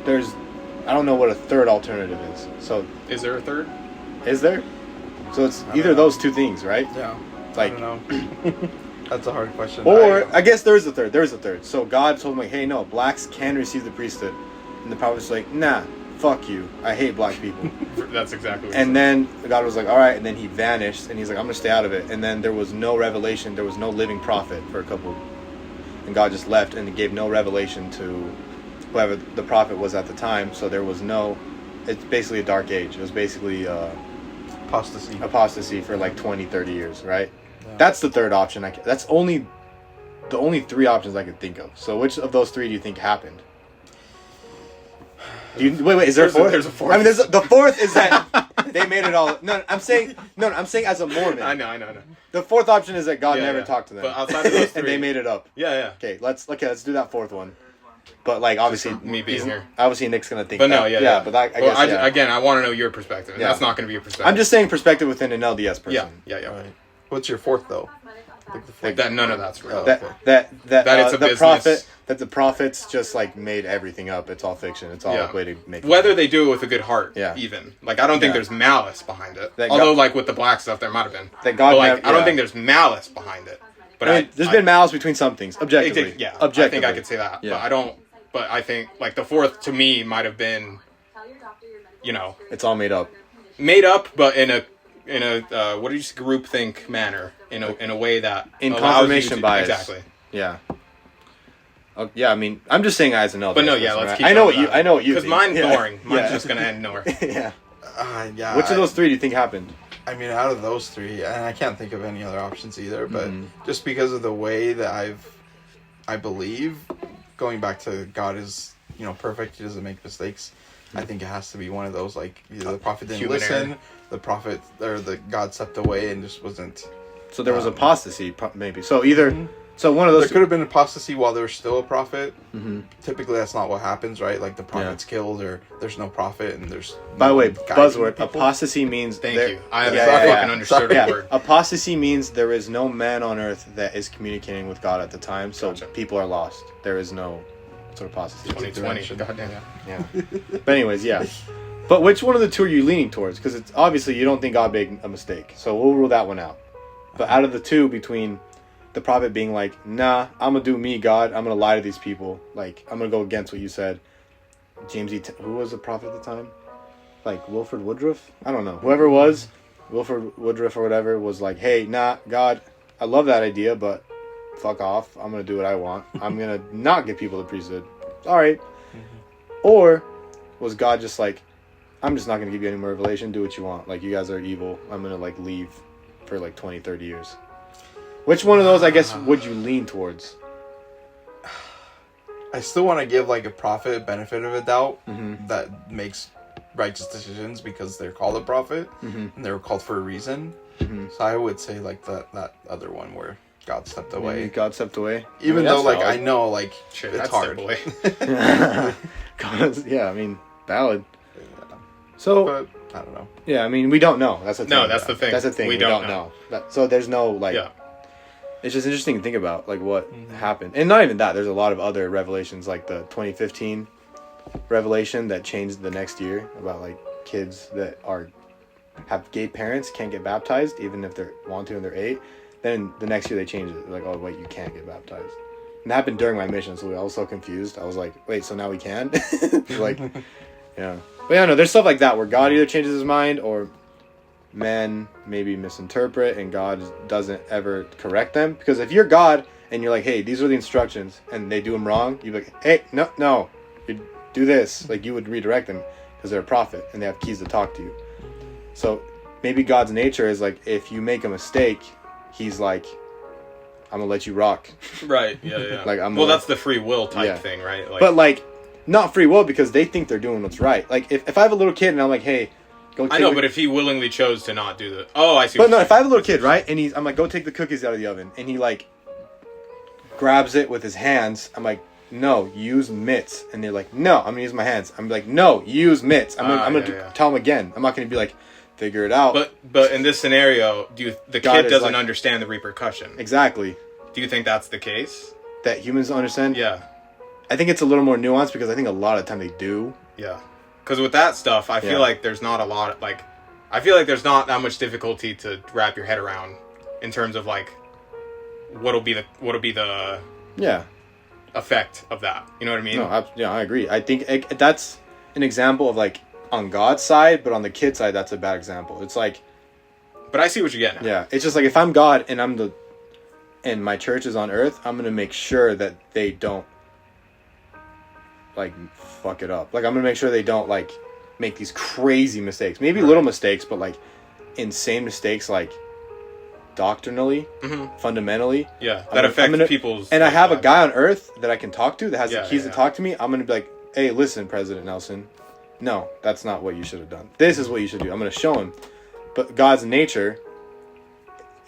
I don't know what a third alternative is. So is there a third? Is there? So it's either those two things, right? Yeah. Like, I don't know. That's a hard question. Or I guess there is a third. There is a third. So God told them like, hey, no, blacks can receive the priesthood, and the prophets were like, nah, fuck you. I hate black people. That's exactly what and then God was like, all right, and then he vanished, and he's like, I'm going to stay out of it. And then there was no revelation. There was no living prophet for a couple. And God just left, and he gave no revelation to whoever the prophet was at the time. So there was no, it's basically a dark age. It was basically apostasy for like 20, 30 years, right? Yeah. That's the third option. That's the only three options I could think of. So which of those three do you think happened? Wait, is there a fourth? There's a fourth. I mean, the fourth is that they made it all. I'm saying as a Mormon. I know. The fourth option is that God never talked to them. But outside of those three, and they made it up. Yeah. Okay, let's do that fourth one. But like obviously, me being here. Obviously, Nick's gonna think. But that. Yeah. But I guess. Again, I want to know your perspective. And that's not going to be your perspective. I'm just saying perspective within an LDS person. Yeah. Right. What's your fourth though? That none of that's real. That it's a business. That the prophets just like made everything up. It's all fiction. It's all a way to make. Whether they do it with a good heart, even like I don't think Yeah. there's malice behind it. That Although God- like with the black stuff, there might have been. That God but like never- I don't yeah. think there's malice behind it. But I mean, there's been malice between some things, objectively. Objectively. I think I could say that. Yeah. But I don't. But I think like the fourth to me might have been, it's all made up. But in a what do you groupthink manner in a way that In allows confirmation you to, bias. Exactly. Yeah. Yeah, I mean, I'm just saying as an LDS. But no, person, let's right? keep. I know what you. Because think. mine's Yeah. boring. Mine's just gonna end nowhere. Yeah. Yeah. Which of those three do you think happened? I mean, out of those three, and I can't think of any other options either. But just because of the way that I believe, going back to God is perfect. He doesn't make mistakes. I think it has to be one of those, like either the prophet didn't Human listen, error. the prophet or the God stepped away and just wasn't. So there was apostasy, maybe. So either, so one of those. There could have been apostasy while there was still a prophet. Mm-hmm. Typically, that's not what happens, right? Like the prophet's killed, or there's no prophet, and there's. By the no way, guiding buzzword. people. Apostasy means. Thank you. I have Yeah. fucking understood the word. Apostasy means there is no man on earth that is communicating with God at the time, so people are lost. There is no sort of apostasy. 2020. Goddamn. Yeah. But anyways, yeah. But which one of the two are you leaning towards? Because it's obviously you don't think God made a mistake, so we'll rule that one out. But out of the two, between the prophet being like, nah, I'm gonna do me, God, I'm gonna lie to these people, like I'm gonna go against what you said. James E. Who was the prophet at the time? Like Wilford Woodruff? I don't know. Whoever it was, Wilford Woodruff or whatever, was like, hey, nah, God, I love that idea, but fuck off. I'm gonna do what I want. I'm gonna not give people the priesthood. All right. Or was God just like, I'm just not gonna give you any more revelation. Do what you want. Like you guys are evil. I'm gonna like leave for like 20, 30 years. Which one of those, I guess, would you lean towards? I still want to give like a prophet benefit of a doubt Mm-hmm. that makes righteous decisions because they're called a prophet and they were called for a reason. Mm-hmm. So I would say like that other one where God stepped away. Maybe God stepped away. Even though like I know like Shit, it's that's hard. away. Yeah, I mean, valid. So, But I don't know. yeah, I mean, we don't know. That's the thing. No, that's the thing. That's the thing. We don't know. So there's no, like... Yeah. It's just interesting to think about, like, what happened. And not even that. There's a lot of other revelations, like the 2015 revelation that changed the next year about, like, kids that have gay parents can't get baptized, even if they want to and they're 8. Then the next year they changed it. Like, oh, wait, you can't get baptized. And that happened during my mission, so I was so confused. I was like, wait, so now we can? Like, yeah. But yeah, no, there's stuff like that where God either changes his mind or men maybe misinterpret and God doesn't ever correct them. Because if you're God and you're like, hey, these are the instructions, and they do them wrong, you'd be like, hey, no, you do this. Like, you would redirect them because they're a prophet and they have keys to talk to you. So maybe God's nature is like, if you make a mistake, he's like, I'm gonna let you rock. Right. Yeah. Like, that's the free will type thing, right? Like, but like, not free will because they think they're doing what's right. Like, if I have a little kid and I'm like, hey, go take... I know, but if he willingly chose to not do the... Oh, I see. But no, if I have a little kid, right, and I'm like, go take the cookies out of the oven, and he like grabs it with his hands, I'm like, no, use mitts, and they're like, no, I'm gonna use my hands. I'm like, no, use mitts. I'm gonna tell him again. I'm not gonna be like, figure it out. But in this scenario, the God kid doesn't like, understand the repercussion. Exactly. Do you think that's the case? That humans don't understand? Yeah. I think it's a little more nuanced because I think a lot of the time they do. Yeah. Because with that stuff, I feel like there's not a lot... Like, I feel like there's not that much difficulty to wrap your head around in terms of, like, what'll be the effect of that. You know what I mean? No, I agree. I think that's an example of, like, on God's side, but on the kid side, that's a bad example. It's like... But I see what you're getting at. Yeah. It's just like, if I'm God and my church is on earth, I'm going to make sure that they don't, like, fuck it up. Like, I'm going to make sure they don't, like, make these crazy mistakes. Maybe little mistakes, but, like, insane mistakes, like, doctrinally, fundamentally. Yeah, that affects people's... And I have a guy on earth that I can talk to that has the keys to talk to me. I'm going to be like, hey, listen, President Nelson. No, that's not what you should have done. This is what you should do. I'm going to show him. But God's nature,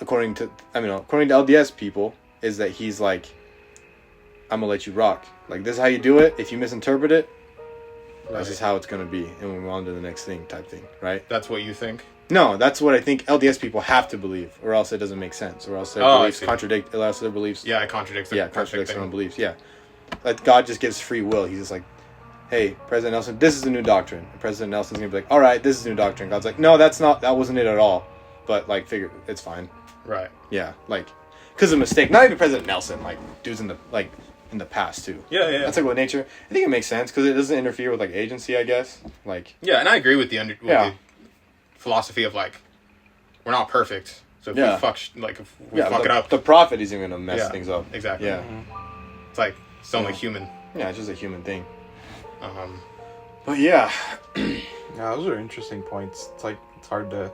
according to LDS people, is that he's like, I'm going to let you rock. Like, this is how you do it. If you misinterpret it, that's just how it's going to be. And we move on to the next thing type thing, right? That's what you think? No, that's what I think LDS people have to believe, or else it doesn't make sense, or else their beliefs contradict, or else their beliefs... Yeah, it contradicts contradicts their own beliefs, yeah. Like, God just gives free will. He's just like, hey, President Nelson, this is the new doctrine. And President Nelson's going to be like, all right, this is the new doctrine. God's like, no, that wasn't it at all. But, like, figure, it's fine. Right. Yeah, like, because of a mistake. Not even President Nelson, like, dudes in the past, too. Yeah. That's like what nature... I think it makes sense, because it doesn't interfere with, like, agency, I guess. Like... Yeah, and I agree with the philosophy of, like, we're not perfect. So if we fuck it up... The prophet isn't going to mess things up. Exactly. Yeah. It's like, it's only human. Yeah, it's just a human thing. But yeah. Yeah, those are interesting points. It's like, it's hard to,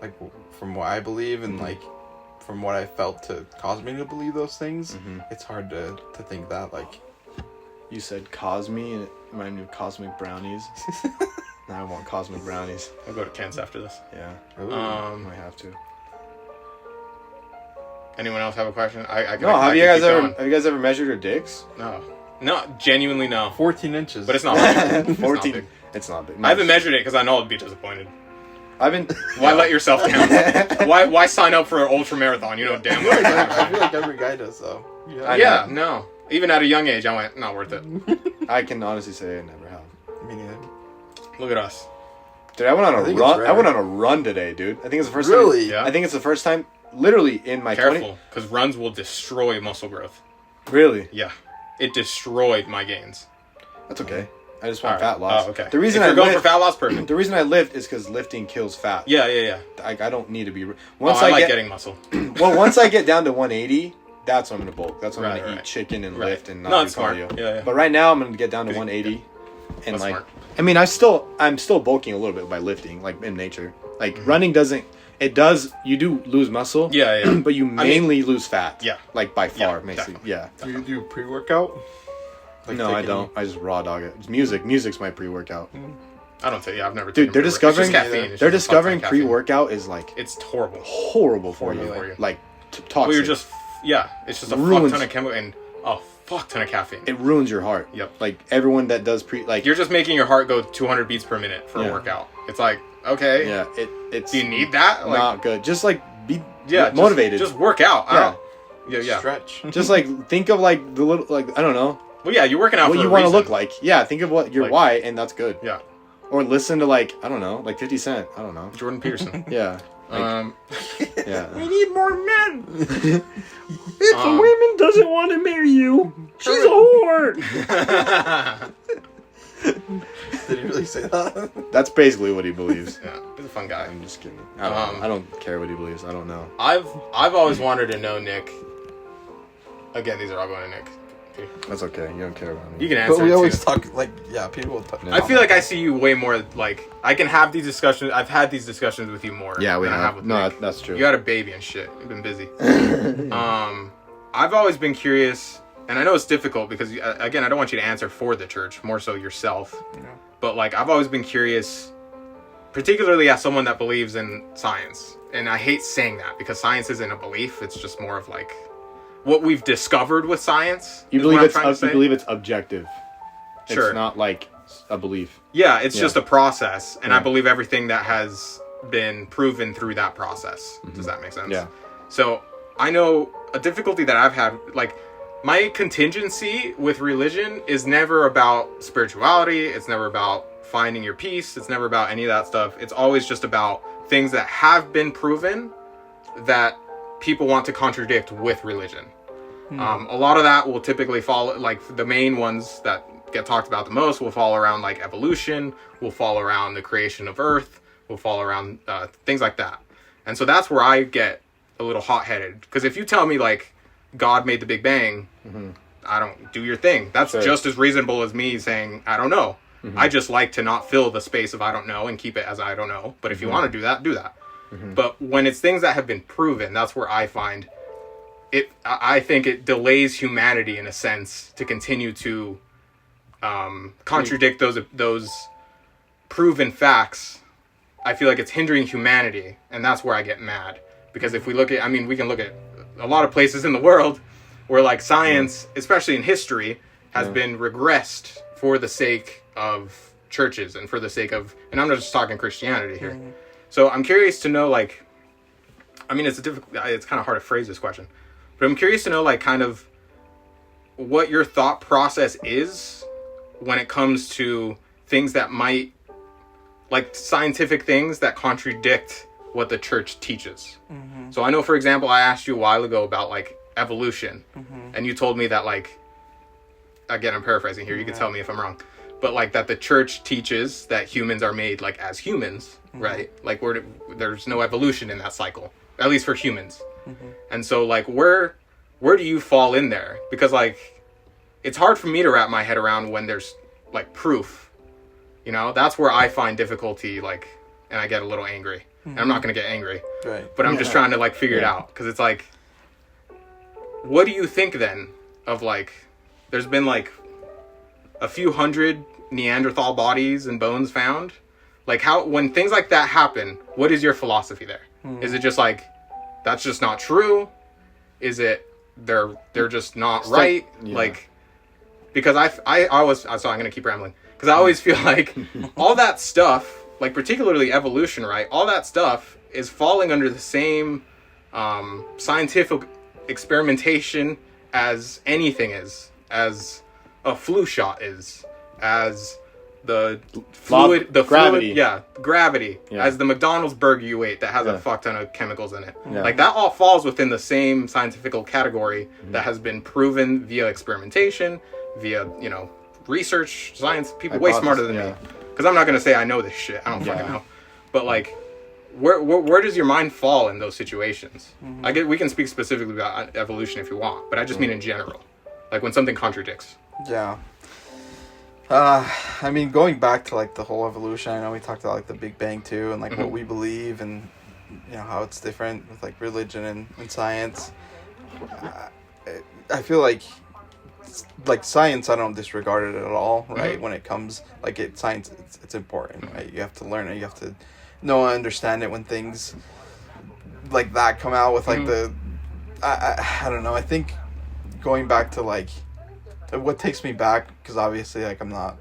like, from what I believe and, like, from what I felt to cause me to believe those things, it's hard to think that, like... You said Cosme, and it reminded me of Cosmic Brownies. Now I want Cosmic Brownies. I'll go to Kent's after this. Yeah. Might have to. Anyone else have a question? Have you guys ever measured your dicks? No, genuinely no. 14 inches. But it's not big. 14. It's not big. I haven't measured it because I know I'd be disappointed. Why let yourself down? Why sign up for an ultra marathon? You know damn well. I feel like every guy does though. Yeah, no. Even at a young age, I went, not worth it. I can honestly say I never have. Me neither. Look at us. Dude, I went on a run. I went on a run today, dude. I think it's the first time. Really? Yeah. I think it's the first time, literally in my 20... Careful, because runs will destroy muscle growth. Really? Yeah. It destroyed my gains. That's okay. I just want fat loss. Oh, okay. The reason if you're going for fat loss, perfect. The reason I lift is because lifting kills fat. Yeah. I don't need to be... I like getting muscle. Well, once I get down to 180, that's when I'm going to bulk. That's when I'm going to eat chicken and lift and not do cardio. Yeah. But right now, I'm going to get down to 180. And that's like... Smart. I mean, I'm still bulking a little bit by lifting, like in nature. Like running doesn't... it does. You do lose muscle. Yeah. But you mainly lose fat. Yeah. Like by far, basically. Definitely. Yeah. Do you do pre-workout? Like No, I don't. I just raw dog it. It's music. Music's my pre-workout. I don't think. Yeah, I've never. Dude, they're discovering. They're discovering caffeine. pre-workout is like It's horrible. horrible for you. Like toxic. Well, you're just it's just a Ruins- fuck ton of chemical and a fuck ton of caffeine. It ruins your heart. Yep. Like everyone that does You're just making your heart go 200 beats per minute for a workout. It's like, okay. Yeah. It's. Do you need that? Like, Not good. Just like be yeah, motivated. Just work out. Yeah. Stretch. Just like think of like the little like I don't know Well, yeah, you're working out what for you a want to reason. look like. Yeah. Think of what your Like- why, and that's good. Yeah. Or listen to like I don't know, like 50 Cent. I don't know. Jordan Peterson. Yeah. Like, yeah. We need more men. If a woman doesn't want to marry you, she's a whore. Did he really say that? That's basically what he believes. Yeah, he's a fun guy. I'm just kidding. I don't care what he believes. I don't know. I've always wanted to know Nick. Again, these are all going to Nick. That's okay. You don't care about me. You can answer. But we it always too. talk like people will talk. I feel like I see you way more. Like I can have these discussions. I've had these discussions with you more. Yeah, we than I have. with No, Nick. that's true. You had a baby and shit. You've been busy. I've always been curious, and I know it's difficult because again, I don't want you to answer for the church, more so yourself. Yeah. But like, I've always been curious, particularly as someone that believes in science. And I hate saying that because science isn't a belief; it's just more of like what we've discovered with science. You is believe what I'm it's trying to say. you believe it's objective. Sure. It's not like a belief. Yeah, it's Yeah. just a process, and I Yeah. believe everything that has been proven through that process. Does that make sense? Yeah. So I know a difficulty that I've had, like my contingency with religion is never about spirituality. It's never about finding your peace. It's never about any of that stuff. It's always just about things that have been proven that people want to contradict with religion. A lot of that will typically follow, like the main ones that get talked about the most will fall around like evolution, will fall around the creation of Earth, will fall around things like that. And so that's where I get a little hot-headed. Because if you tell me like God made the Big Bang, I don't do your thing. That's Sure. just as reasonable as me saying, I don't know. I just like to not fill the space of I don't know and keep it as I don't know. But if you want to do that, do that. But when it's things that have been proven, that's where I find it. I think it delays humanity in a sense to continue to contradict those proven facts. I feel like it's hindering humanity, and that's where I get mad. Because if we look at, we can look at a lot of places in the world where like science, especially in history, has been regressed for the sake of churches and for the sake of, and I'm not just talking Christianity here. So I'm curious to know, like, it's kind of hard to phrase this question, but I'm curious to know, like, kind of what your thought process is when it comes to things that might, like, scientific things that contradict what the church teaches. So I know, for example, I asked you a while ago about, like, evolution, and you told me that, like, again, I'm paraphrasing here, you can tell me if I'm wrong, but like that the church teaches that humans are made like as humans, right? Like there's no evolution in that cycle, at least for humans. And so like where do you fall in there? Because like it's hard for me to wrap my head around when there's like proof, that's where I find difficulty, like, and I get a little angry. And I'm not going to get angry, Right. but I'm just trying to like figure it out. Cause it's like, what do you think then of like, there's been like a few hundred Neanderthal bodies and bones found. Like when things like that happen, what is your philosophy there? Is it just like, that's just not true? Is it they're just not right? Like, because I always, so I'm going to keep rambling. Because I always feel like all that stuff, like particularly evolution, right? All that stuff is falling under the same scientific experimentation as anything is, as a flu shot is, as the fluid, gravity. Gravity, Yeah. as the McDonald's burger you ate that has Yeah. a fuck ton of chemicals in it. Yeah. Like that all falls within the same scientific category that has been proven via experimentation, via, research, science, people way smarter than me. Because I'm not going to say I know this shit. I don't fucking know. But like, where does your mind fall in those situations? We can speak specifically about evolution if you want, but I just mean in general. Like when something contradicts. Yeah. Going back to like the whole evolution, I know we talked about like the Big Bang too, and like what we believe, and how it's different with like religion and science. I feel like science, I don't disregard it at all, right? Mm-hmm. When it comes science, it's important, right? You have to learn it. You have to know and understand it when things like that come out with like I don't know. I think going back to like what takes me back, because obviously like I'm not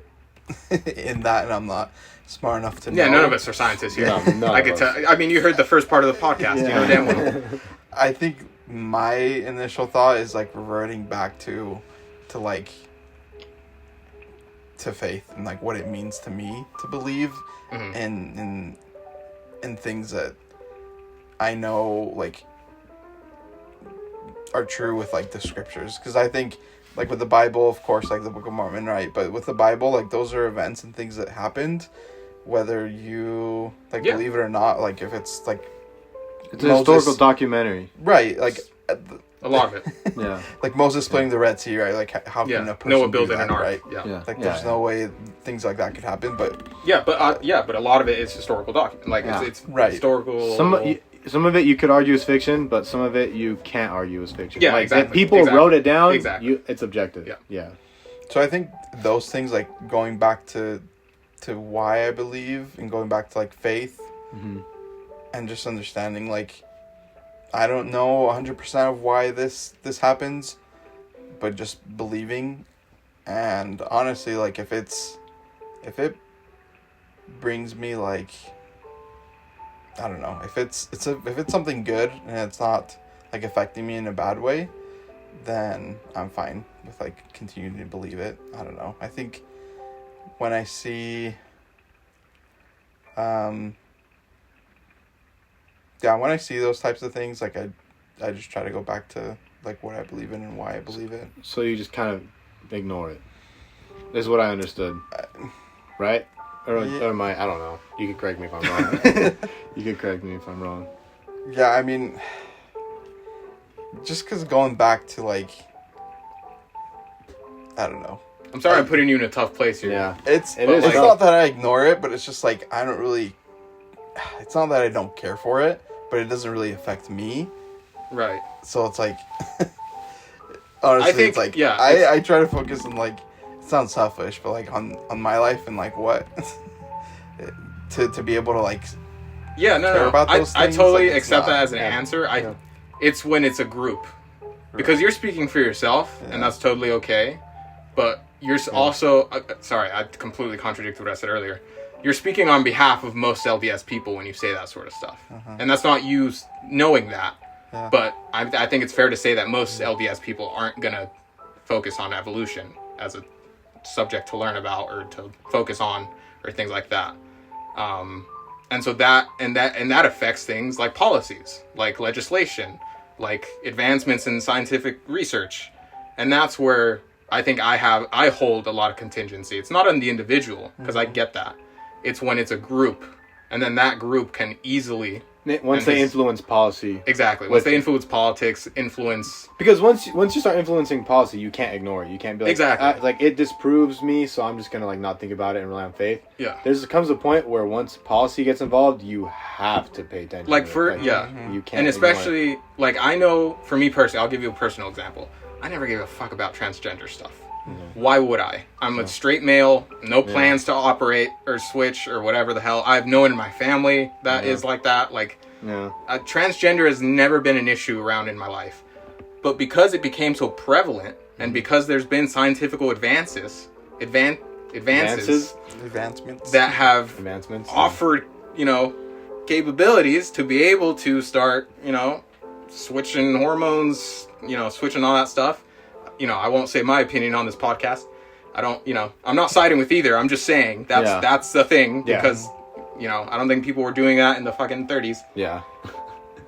in that and I'm not smart enough to know. Yeah, none of us are scientists here. No, I could tell. I mean, you heard the first part of the podcast. You know damn well. I think my initial thought is like reverting back to like to faith and like what it means to me to believe in things that I know like are true with like the scriptures, because I think like with the Bible, of course, like the Book of Mormon, right? But with the Bible, like those are events and things that happened, whether you like believe it or not. Like if it's like it's a historical documentary, right? Like a lot of it. Yeah. Like Moses splitting the Red Sea, right? Like how can a person Noah building do that, an ark, right? Yeah. Like there's no way things like that could happen, but but a lot of it is historical document. Like it's right. Historical. Some of it you could argue is fiction, but some of it you can't argue is fiction. Yeah, like, exactly. If people wrote it down, it's objective. Yeah. Yeah. So I think those things, like going back to why I believe and going back to like faith and just understanding, like I don't know 100% of why this happens, but just believing. And honestly, like if it brings me like, I don't know, if it's something good and it's not like affecting me in a bad way, then I'm fine with like continuing to believe it. I don't know. I think when I see when I see those types of things, like I just try to go back to like what I believe in and why I believe it. So you just kind of ignore it. This is what I understood. Right? Or am I don't know. You could correct me if I'm wrong. Yeah, I mean, just because going back to like, I don't know. I'm sorry I'm putting you in a tough place here. Yeah. It's not that I ignore it, but it's just like I don't really, it's not that I don't care for it, but it doesn't really affect me. Right. So it's like, honestly, I think, it's like, I try to focus on like, it sounds selfish, but like on my life and like what, to be able to like, care about those I things, totally like, accept that as an answer. It's when it's a group, because you're speaking for yourself, and that's totally okay. But you're also sorry, I completely contradicted what I said earlier. You're speaking on behalf of most LDS people when you say that sort of stuff, and that's not you knowing that. Yeah. But I think it's fair to say that most LDS people aren't gonna focus on evolution as a subject to learn about or to focus on or things like that. And so that affects things like policies, like legislation, like advancements in scientific research. And that's where I think I hold a lot of contingency. It's not on the individual, because I get that. It's when it's a group, and then that group can easily... Once they influence policy. Exactly. Once they influence politics, Because once you start influencing policy, you can't ignore it. You can't be like... Exactly. Like, it disproves me, so I'm just going to like not think about it and rely on faith. Yeah. There comes a point where once policy gets involved, you have to pay attention like to it. You can't. And especially, like, I know, for me personally, I'll give you a personal example. I never gave a fuck about transgender stuff. Why would I? I'm a straight male, no plans to operate or switch or whatever the hell. I have no one in my family that is like that. Like, transgender has never been an issue around in my life. But because it became so prevalent, and because there's been scientific advances that have offered, capabilities to be able to start, switching hormones, switching all that stuff. I won't say my opinion on this podcast. I don't, I'm not siding with either. I'm just saying that's the thing, because, I don't think people were doing that in the fucking 30s. Yeah.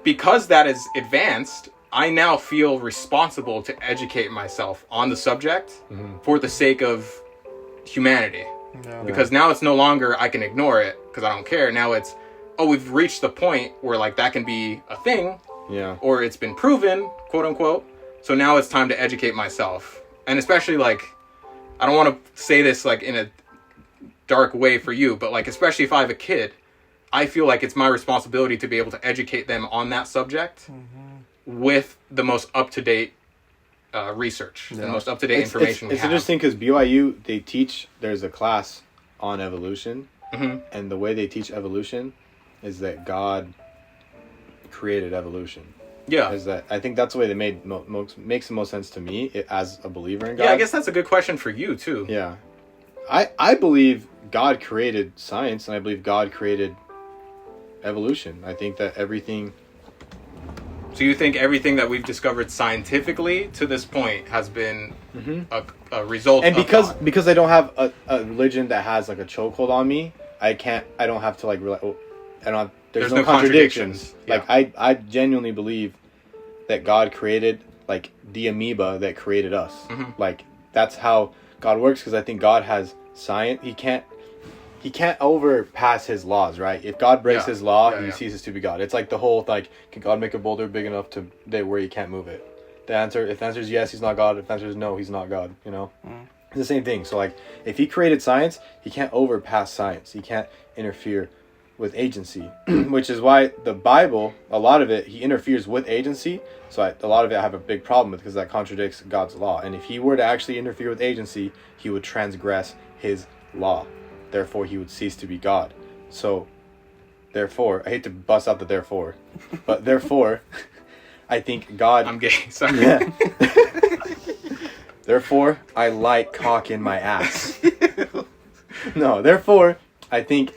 Because that is advanced, I now feel responsible to educate myself on the subject for the sake of humanity. Yeah. Because now it's no longer I can ignore it because I don't care. Now it's, we've reached the point where like that can be a thing. Yeah. Or it's been proven, quote unquote. So now it's time to educate myself. And especially like, I don't want to say this like in a dark way for you, but like, especially if I have a kid, I feel like it's my responsibility to be able to educate them on that subject with the most up-to-date research, the most up-to-date information It's interesting because BYU, they teach, there's a class on evolution, and the way they teach evolution is that God created evolution. Yeah. Is that, I think that's the way that makes the most sense to me as a believer in God. Yeah, I guess that's a good question for you, too. Yeah. I believe God created science, and I believe God created evolution. I think that everything... So you think everything that we've discovered scientifically to this point has been a result and of God? because I don't have a religion that has like a chokehold on me, I don't have to like there's no contradictions. Yeah. Like I genuinely believe that God created like the amoeba that created us. Like that's how God works, because I think God has science. He can't overpass his laws, right? If God breaks his law, he ceases to be God. It's like the whole like, can God make a boulder big enough to where he can't move it? If the answer is yes, he's not God. If the answer is no, he's not God. You know, it's the same thing. So like, if he created science, he can't overpass science. He can't interfere with agency, which is why the Bible, a lot of it, he interferes with agency. So a lot of it I have a big problem with, because that contradicts God's law. And if he were to actually interfere with agency, he would transgress his law. Therefore, he would cease to be God. So, therefore, I hate to bust out the therefore, but therefore, I think God... I'm gay, sorry. Yeah. Therefore, I like cock in my ass. No, therefore, I think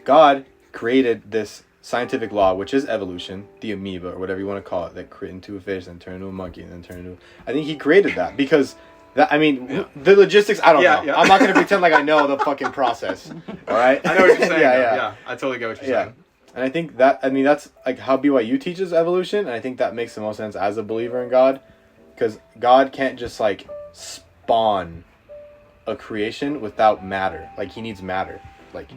God created this scientific law, which is evolution, the amoeba, or whatever you want to call it, that created into a fish, then turned into a monkey, and then turned into... I think he created that, because... the logistics, I don't know. Yeah. I'm not going to pretend like I know the fucking process. All right? I know what you're saying. Yeah. I totally get what you're saying. And I think that's like how BYU teaches evolution, and I think that makes the most sense as a believer in God, because God can't just like spawn a creation without matter. Like, he needs matter. Like,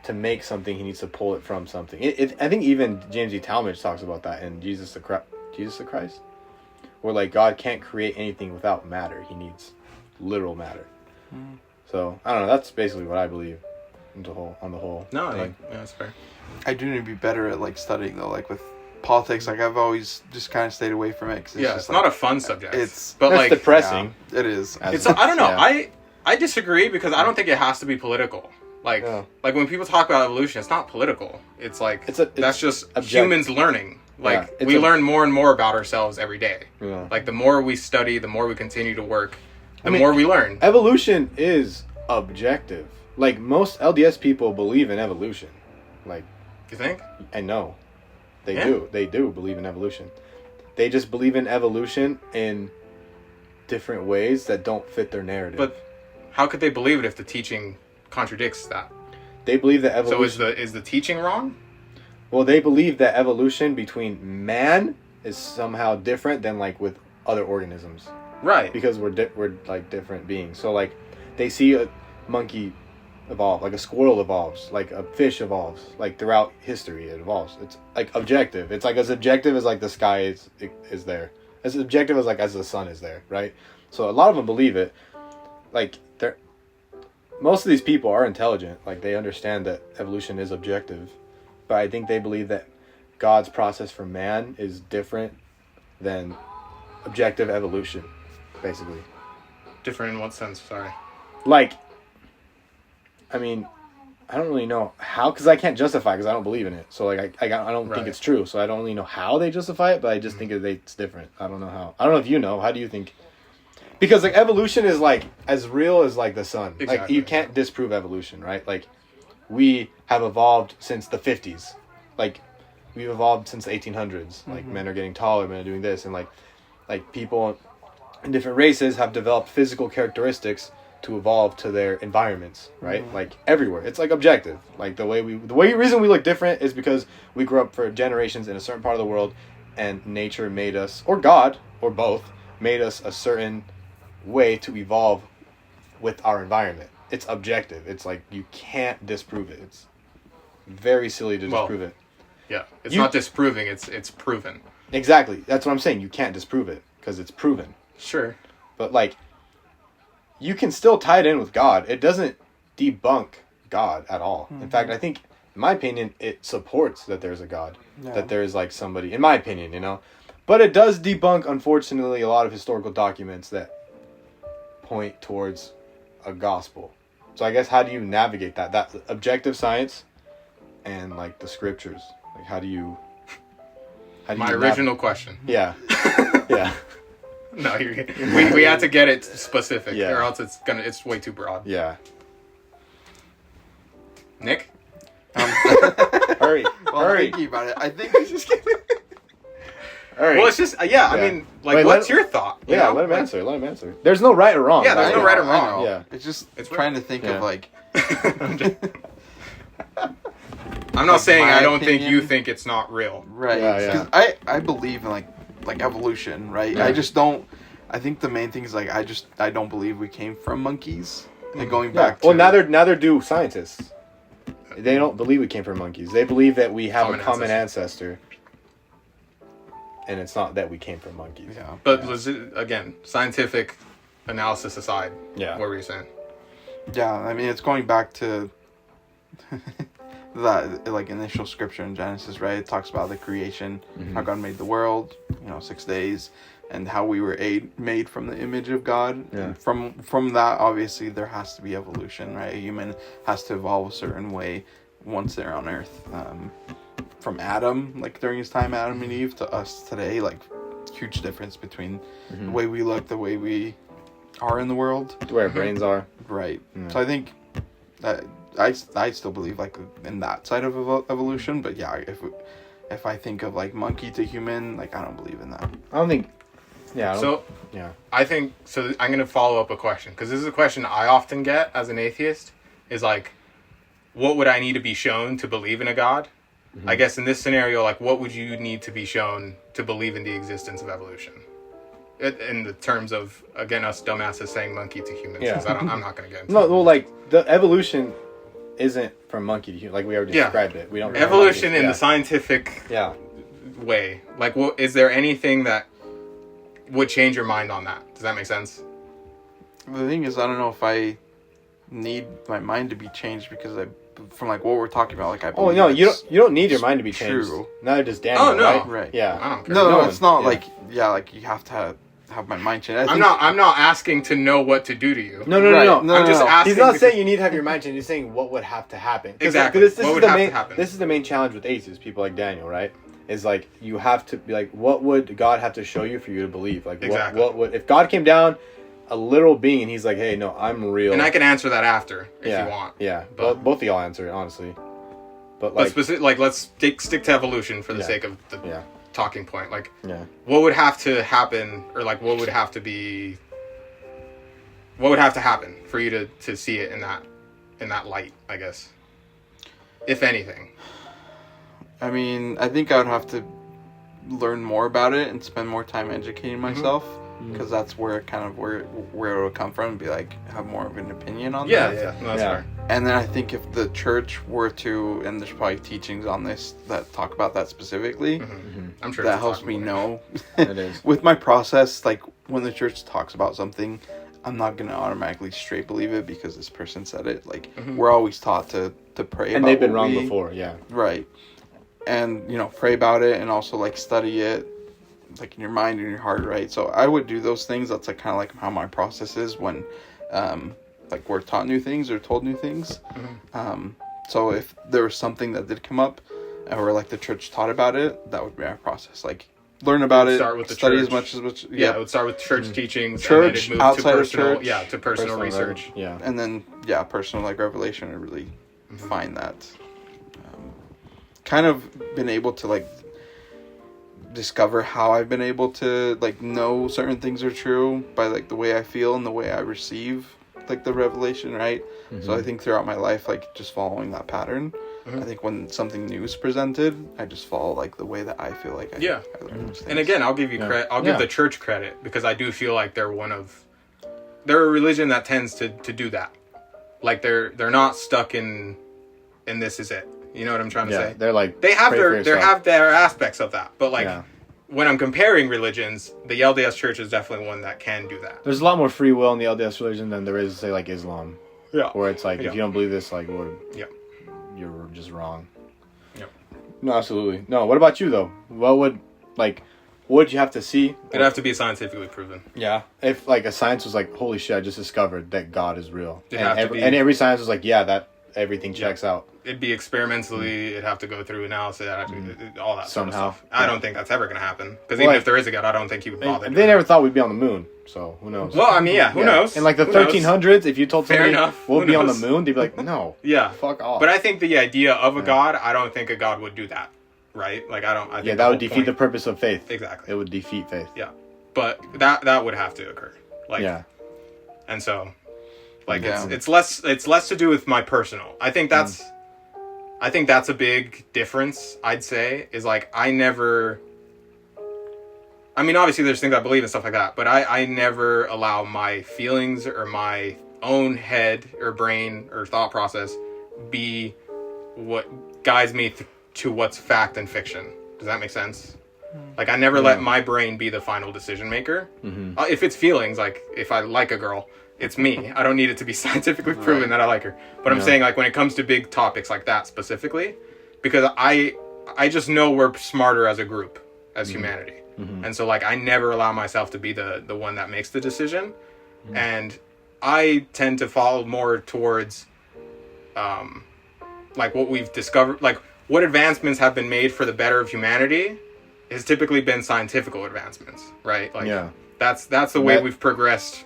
to make something, he needs to pull it from something. I think even James E. Talmage talks about that in Jesus the Christ. Where like God can't create anything without matter. He needs literal matter. So I don't know. That's basically what I believe on the whole. No, that's fair. I do need to be better at like studying though. Like with politics, like I've always just kind of stayed away from it. Cause it's not a fun subject. It's like depressing. Yeah, it is. It's I don't know. Yeah. I disagree, because I don't think it has to be political. Like when people talk about evolution, it's not political. It's like that's just humans learning. Like, we learn more and more about ourselves every day. Yeah. Like, the more we study, the more we continue to work, the more we learn. Evolution is objective. Like, most LDS people believe in evolution. Like... You think? I know. They do. They do believe in evolution. They just believe in evolution in different ways that don't fit their narrative. But how could they believe it if the teaching contradicts that? They believe that evolution... So is the teaching wrong? Well, they believe that evolution between man is somehow different than like with other organisms, right? Because we're like different beings. So like they see a monkey evolve, like a squirrel evolves, like a fish evolves, like throughout history it evolves. It's like objective. It's like as objective as like the sky is there, as objective as like as the sun is there, right? So a lot of them believe it. Like most of these people are intelligent. Like they understand that evolution is objective. But I think they believe that God's process for man is different than objective evolution, basically. Different in what sense? Sorry. Like, I mean, I don't really know how, because I can't justify, because I don't believe in it. So, like, I don't think it's true. So I don't really know how they justify it, but I just think it's different. I don't know how. I don't know if you know. How do you think? Because, like, evolution is, like, as real as, like, the sun. Exactly. Like, you can't disprove evolution, right? Like, we have evolved since the 50s. Like, we've evolved since the 1800s. Like, men are getting taller, men are doing this. And, like people in different races have developed physical characteristics to evolve to their environments, right? Like, everywhere. It's, like, objective. Like, the reason we look different is because we grew up for generations in a certain part of the world, and nature made us, or God, or both, made us a certain way to evolve with our environment. It's objective. It's like you can't disprove it. It's very silly to disprove it. Yeah, it's not disproving. It's proven. Exactly. That's what I'm saying. You can't disprove it because it's proven. Sure. But like, you can still tie it in with God. It doesn't debunk God at all. In fact, I think, in my opinion, it supports that there's a God. Yeah. That there's like somebody, in my opinion, you know. But it does debunk, unfortunately, a lot of historical documents that point towards a gospel. So I guess how do you navigate that? That objective science and like the scriptures. Like how do you My original question. Yeah. Yeah. No, we had to get it specific, Yeah. or else it's way too broad. Yeah. Nick? Hurry. Well, Hurry. thinking about it, I think it's just Hurry. Well, it's just I mean, like, Wait, what's your thought? You Yeah, know? let him Like, answer. Let him answer. There's no right or wrong. Yeah, there's right? no right or I wrong. know. Yeah. It's just It's trying to think Yeah. of like. I'm not Like, saying my I don't think opinion- you think it's not real. Right. Yeah, yeah. 'Cause I believe in like evolution, right? Yeah. I just don't. I think the main thing is like I don't believe we came from monkeys. And going Yeah. back to Well, neither do scientists. They don't believe we came from monkeys. They believe that we have a common ancestor. And it's not that we came from monkeys. yeah. But again, scientific analysis aside, Yeah. what were you saying? Yeah, I mean it's going back to that like initial scripture in Genesis, right? It talks about the creation, how God made the world, 6 days, and how we were made from the image of God. Yeah. And from that, obviously, there has to be evolution, right? A human has to evolve a certain way once they're on Earth. From Adam, like during his time, Adam and Eve, to us today, like huge difference between the way we look, the way we are in the world. Where our brains are. Right. Yeah. So I think that I still believe like in that side of evolution, but yeah, if I think of like monkey to human, like I don't believe in that. I don't think... Yeah. So Yeah. I think so. I'm going to follow up a question, because this is a question I often get as an atheist. Is like, what would I need to be shown to believe in a God? I guess in this scenario, like, what would you need to be shown to believe in the existence of evolution? In the terms of, again, us dumbasses saying monkey to humans, Yeah. because I'm not going to get into No, it. well, like, the evolution isn't from monkey to human. Like, we already Yeah. described it. We don't... Evolution in yeah. the scientific Yeah. way. Like, is there anything that would change your mind on that? Does that make sense? The thing is, I don't know if I need my mind to be changed because from like what we're talking about, like I Oh, believe no, it's you don't need your mind to be changed. true. Neither does Daniel, Oh, no. right? Right. Yeah. I don't care. No, No it's not one- like like you have to have my mind changed. I'm not asking to know what to do to you. No. Right. No. No, I'm just asking. He's not because- saying you need to have your mind changed. He's saying what would have to happen. 'Cause Exactly. This What is would the have to main. happen? This is the main challenge with atheists, people like Daniel, right? Is like you have to be like, what would God have to show you for you to believe? Like, Exactly. what would if God came down, a literal being, and he's like, hey, no, I'm real. And I can answer that after if yeah, you want. Yeah, But- both of y'all answer it honestly. But But like, let's stick to evolution for the Yeah. sake of the yeah, talking point. Like, yeah. what would have to happen, or like what would have to be, what would have to happen for you to see it in that light, I guess, if anything. I mean, I think I would have to learn more about it and spend more time educating myself because that's where where it would come from and be like have more of an opinion on that. No, that's Yeah. fair. And then I think if the church were to, and there's probably teachings on this that talk about that specifically, I'm sure that it's a helps talking me point. know. It is. With my process, like when the church talks about something, I'm not gonna automatically straight believe it because this person said it. Like we're always taught to pray, And about they've been what wrong we- before. Yeah, right? And pray about it, and also like study it, like in your mind and your heart, right? So I would do those things. That's like kind of like how my process is when, like we're taught new things or told new things. So if there was something that did come up, or like the church taught about it, that would be our process. Like learn about it, Start with the study church. as much as much. Yeah, it would start with church teachings, Church, and then it'd move outside to of personal, church. yeah, to personal research. Yeah, And then personal like revelation to really find that. Kind of been able to like discover how I've been able to like know certain things are true by like the way I feel and the way I receive like the revelation, right? So I think throughout my life, like just following that pattern, I think when something new is presented, I just follow like the way that I feel like I learn those things. And again, I'll give you credit. I'll Yeah. give the church credit because I do feel like they're a religion that tends to do that. Like they're not stuck in this is it. You know what I'm trying to yeah. say? They're like They have pray for their yourself. aspects of that, but like Yeah. when I'm comparing religions, the LDS Church is definitely one that can do that. There's a lot more free will in the LDS religion than there is, say, like Islam. Yeah. Where it's like, if you don't believe this, like, Yeah. you're just wrong. Yep. No, absolutely. No, what about you, though? What would you have to see? It'd have to be scientifically proven. Yeah. If, like, a science was like, holy shit, I just discovered that God is real. And every science was like, yeah, that everything checks out. It'd be experimentally, it'd have to go through analysis, all that sort of Somehow. stuff. I don't think that's ever going to happen. Because even if there is a God, I don't think he would bother. And they never thought we'd be on the moon, so who knows? Well, I mean, who knows? In, like, the Who knows? 1300s, if you told somebody we'll be on the knows? moon, they'd be like, no. Yeah. Fuck off. But I think the idea of a God, I don't think a God would do that. Right? Like, I think that would defeat the purpose of faith. Exactly. It would defeat faith. Yeah. But that would have to occur. Like, yeah. And so, like, it's less to do with my personal. I think that's a big difference, I'd say, is like, I mean, obviously there's things I believe and stuff like that, but I never allow my feelings or my own head or brain or thought process be what guides me to what's fact and fiction. Does that make sense? Like, I never let my brain be the final decision maker. Mm-hmm. If it's feelings, like, if I like a girl, it's me. I don't need it to be scientifically proven that I like her. But I'm saying, like, when it comes to big topics like that specifically, because I just know we're smarter as a group, as humanity. Mm-hmm. And so, like, I never allow myself to be the one that makes the decision. Mm-hmm. And I tend to fall more towards, like, what we've discovered, like, what advancements have been made for the better of humanity has typically been scientific advancements, right? Like, that's the way we've progressed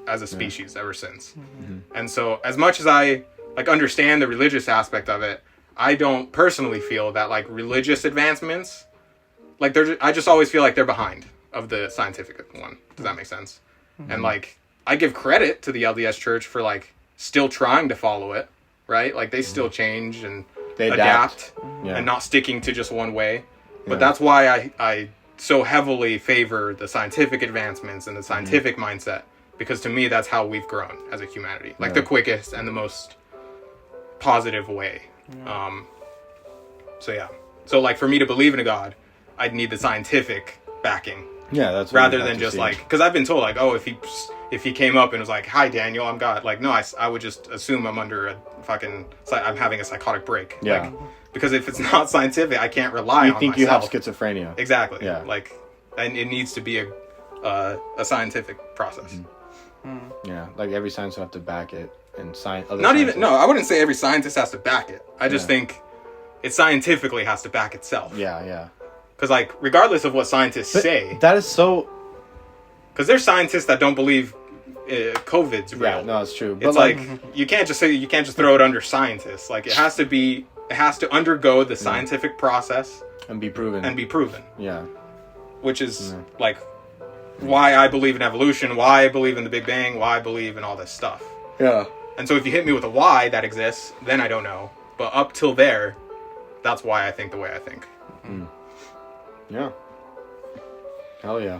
as a species ever since. Mm-hmm. And so, as much as I, like, understand the religious aspect of it, I don't personally feel that, like, religious advancements, like, I just always feel like they're behind of the scientific one. Does that make sense? Mm-hmm. And, like, I give credit to the LDS Church for, like, still trying to follow it, right? Like, they still change and they adapt and not sticking to just one way. But that's why I so heavily favor the scientific advancements and the scientific mindset, because to me that's how we've grown as a humanity, like the quickest and the most positive way. So like, for me to believe in a God, I'd need the scientific backing. Yeah, that's rather than just like, because I've been told, like, oh, if he came up and was like, "Hi, Daniel, I'm God." Like, no, I would just assume I'm under a fucking, I'm having a psychotic break. Yeah. Like, because if it's not scientific, I can't rely on myself. You think you have schizophrenia. Exactly. Yeah. Like, and it needs to be a scientific process. Mm-hmm. Yeah, like every science would have to back it, and I wouldn't say every scientist has to back it. I just think it scientifically has to back itself. Yeah. Because, like, regardless of what scientists say, that is so. Because there's scientists that don't believe COVID's real. Yeah, no, it's true. But it's like, you can't just throw it under scientists. Like, it has to undergo the scientific process and be proven. Yeah. Which is like why I believe in evolution, why I believe in the Big Bang, why I believe in all this stuff. Yeah. And so if you hit me with a why that exists, then I don't know. But up till there, that's why I think the way I think. Mm. Yeah. Hell yeah.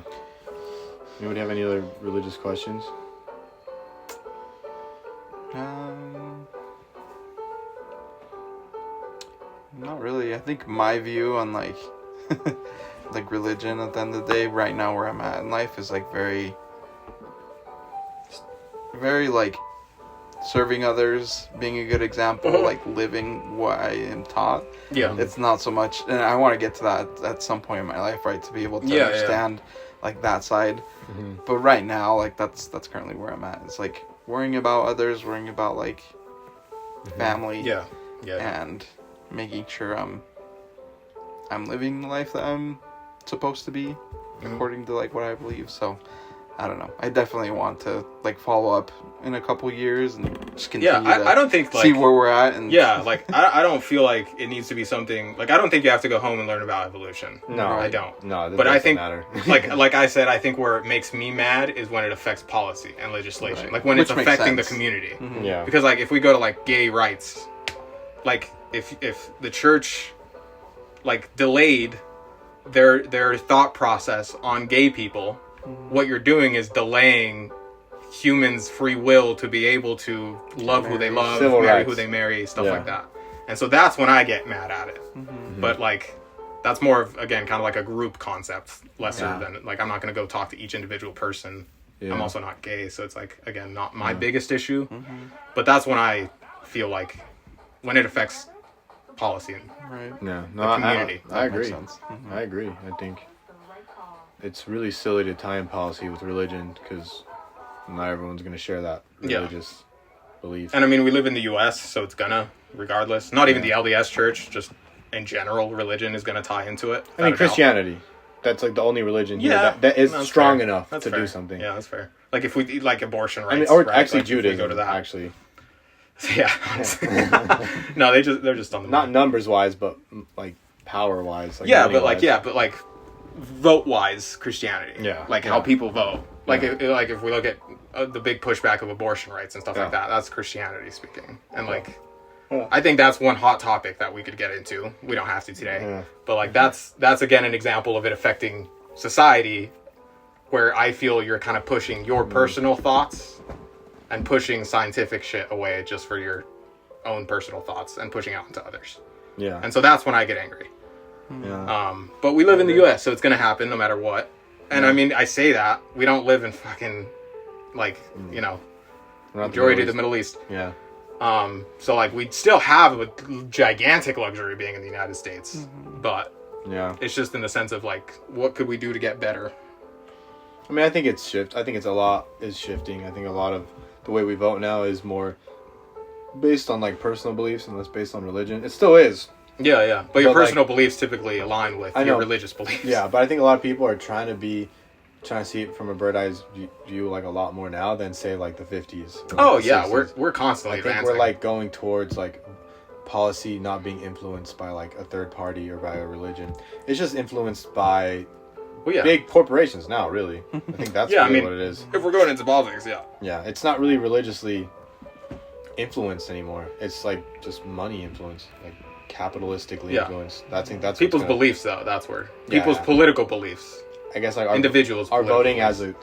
Anybody have any other religious questions? Not really. I think my view on, like, like, religion at the end of the day, right now where I'm at in life, is like very, like, serving others, being a good example, like living what I am taught. Yeah. It's not so much, and I want to get to that at some point in my life, right, to be able to understand like that side. Mm-hmm. But right now, like, that's currently where I'm at. It's like worrying about others, worrying about, like, family. Yeah. And making sure I'm living the life that I'm supposed to be according to, like, what I believe. So I don't know. I definitely want to, like, follow up in a couple years and just continue I don't think, like, see where we're at. And like, I don't feel like it needs to be something, like, I don't think you have to go home and learn about evolution. No, I don't. No, that but I think matter. like I said, I think where it makes me mad is when it affects policy and legislation, like when it's affecting the community. Mm-hmm. Yeah. Because, like, if we go to, like, gay rights, like, if the church, like, delayed their thought process on gay people, what you're doing is delaying humans' free will to be able to love who they love, marry who they marry, stuff like that. And so that's when I get mad at it. Mm-hmm. But, like, that's more of, again, kind of like a group concept, lesser than, like, I'm not going to go talk to each individual person I'm also not gay, so it's like, again, not my biggest issue. But that's when I feel like when it affects policy. Right. Yeah, no, The community. I That makes agree. sense. I agree. I think it's really silly to tie in policy with religion because not everyone's going to share that religious belief. And I mean, we live in the U.S., so it's gonna, regardless. Not even the LDS Church, just in general, religion is gonna tie into it. I mean, Christianity. That's like the only religion here Yeah, that is that's strong fair. enough That's to fair. do something. Yeah, that's fair. Like if we like abortion rights, I mean, or right? actually Like, if we Judaism. go to that. Actually, yeah. No, they're just on the not numbers wise, but like power wise. Like yeah, money but like vote wise, Christianity. Yeah. Like how people vote. Like if we look at the big pushback of abortion rights and stuff like that, that's Christianity speaking. And like, I think that's one hot topic that we could get into. We don't have to today, but like that's again an example of it affecting society, where I feel you're kind of pushing your personal thoughts and pushing scientific shit away just for your own personal thoughts and pushing out into others. Yeah. And so that's when I get angry. Yeah. But we live in the U.S., so it's going to happen no matter what. And I mean, I say that. We don't live in fucking, like, you know, majority of the Middle East. Yeah. So, like, we still have a gigantic luxury being in the United States. But it's just in the sense of, like, what could we do to get better? I mean, I think it's I think it's a lot is shifting. I think a lot of the way we vote now is more based on, like, personal beliefs and less based on religion. It still is. Yeah. But your personal beliefs typically align with your religious beliefs. Yeah, but I think a lot of people are trying to see it from a bird's eye view, like, a lot more now than, say, like, the 50s. Oh, yeah, we're constantly advancing. advancing. We're, like, going towards, like, policy not being influenced by, like, a third party or by a religion. It's just influenced by big corporations now, really. I think that's really what it is. If we're going into politics, Yeah, it's not really religiously influenced anymore. It's, like, just money influenced, like, capitalistically influenced. I think that's people's beliefs, though. That's where people's political beliefs. I guess, like, individuals are voting as a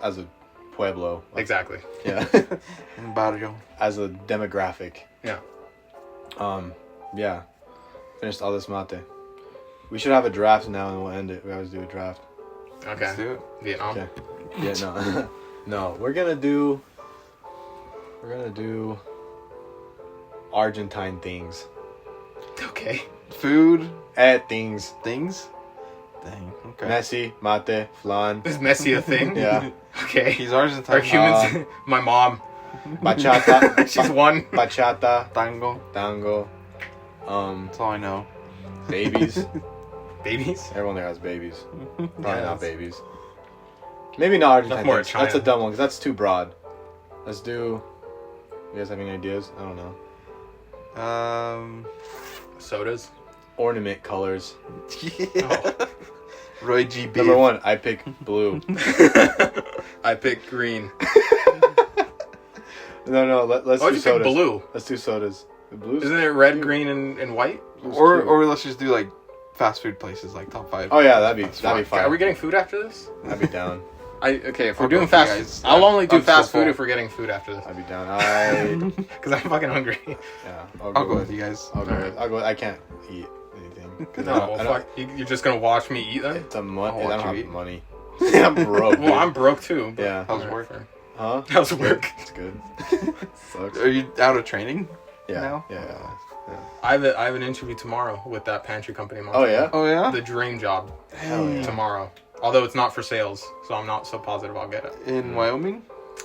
pueblo. Like, exactly. Yeah. In barrio. As a demographic. Yeah. Yeah. Finished all this mate. We should have a draft now and we'll end it. We always do a draft. Okay. Let's do it. Vietnam. Okay. Yeah, no. No, we're gonna do Argentine things. Okay. Food. Things. Things? Dang. Okay. Messi, mate, flan. Is Messi a thing? Yeah. Okay. He's Argentine. Are humans... my mom. Bachata. She's one. Bachata. Tango. Tango. That's all I know. Babies. Babies? Everyone there has babies. Probably not babies. Maybe not Argentine. That's more things. China. That's a dumb one because that's too broad. Let's do... You guys have any ideas? I don't know. Sodas? Ornament colors. Yeah. Oh. Roy G. Beef. Number 1, I pick blue. I pick green. No, let's Why'd do you sodas. pick blue? Let's do sodas. The blues? Isn't it red, green, and white? Or let's just do, like, fast food places, like top 5. Oh yeah, that'd be fine. Are we getting food after this? I'd be down. Okay, if we're I'll doing go with you fast, guys. I'll only do I'm fast so food full. if we're getting food after this. I'd be down. Because I'm fucking hungry. Yeah. I'll go with you guys. I'll go. I can't eat anything. 'Cause No, well, fuck. You're just gonna watch me eat then? It's a I'll money. I watch don't have you eat. money. I'm broke. Well, I'm broke too. But Yeah. How's work? Huh? How's work? It's good. Sucks. Are you out of training? Yeah. now? Yeah. I have an interview tomorrow with that pantry company. in Oh Montana. yeah. Oh, yeah? The dream job Hell yeah. tomorrow. Although it's not for sales, so I'm not so positive I'll get it. In Wyoming?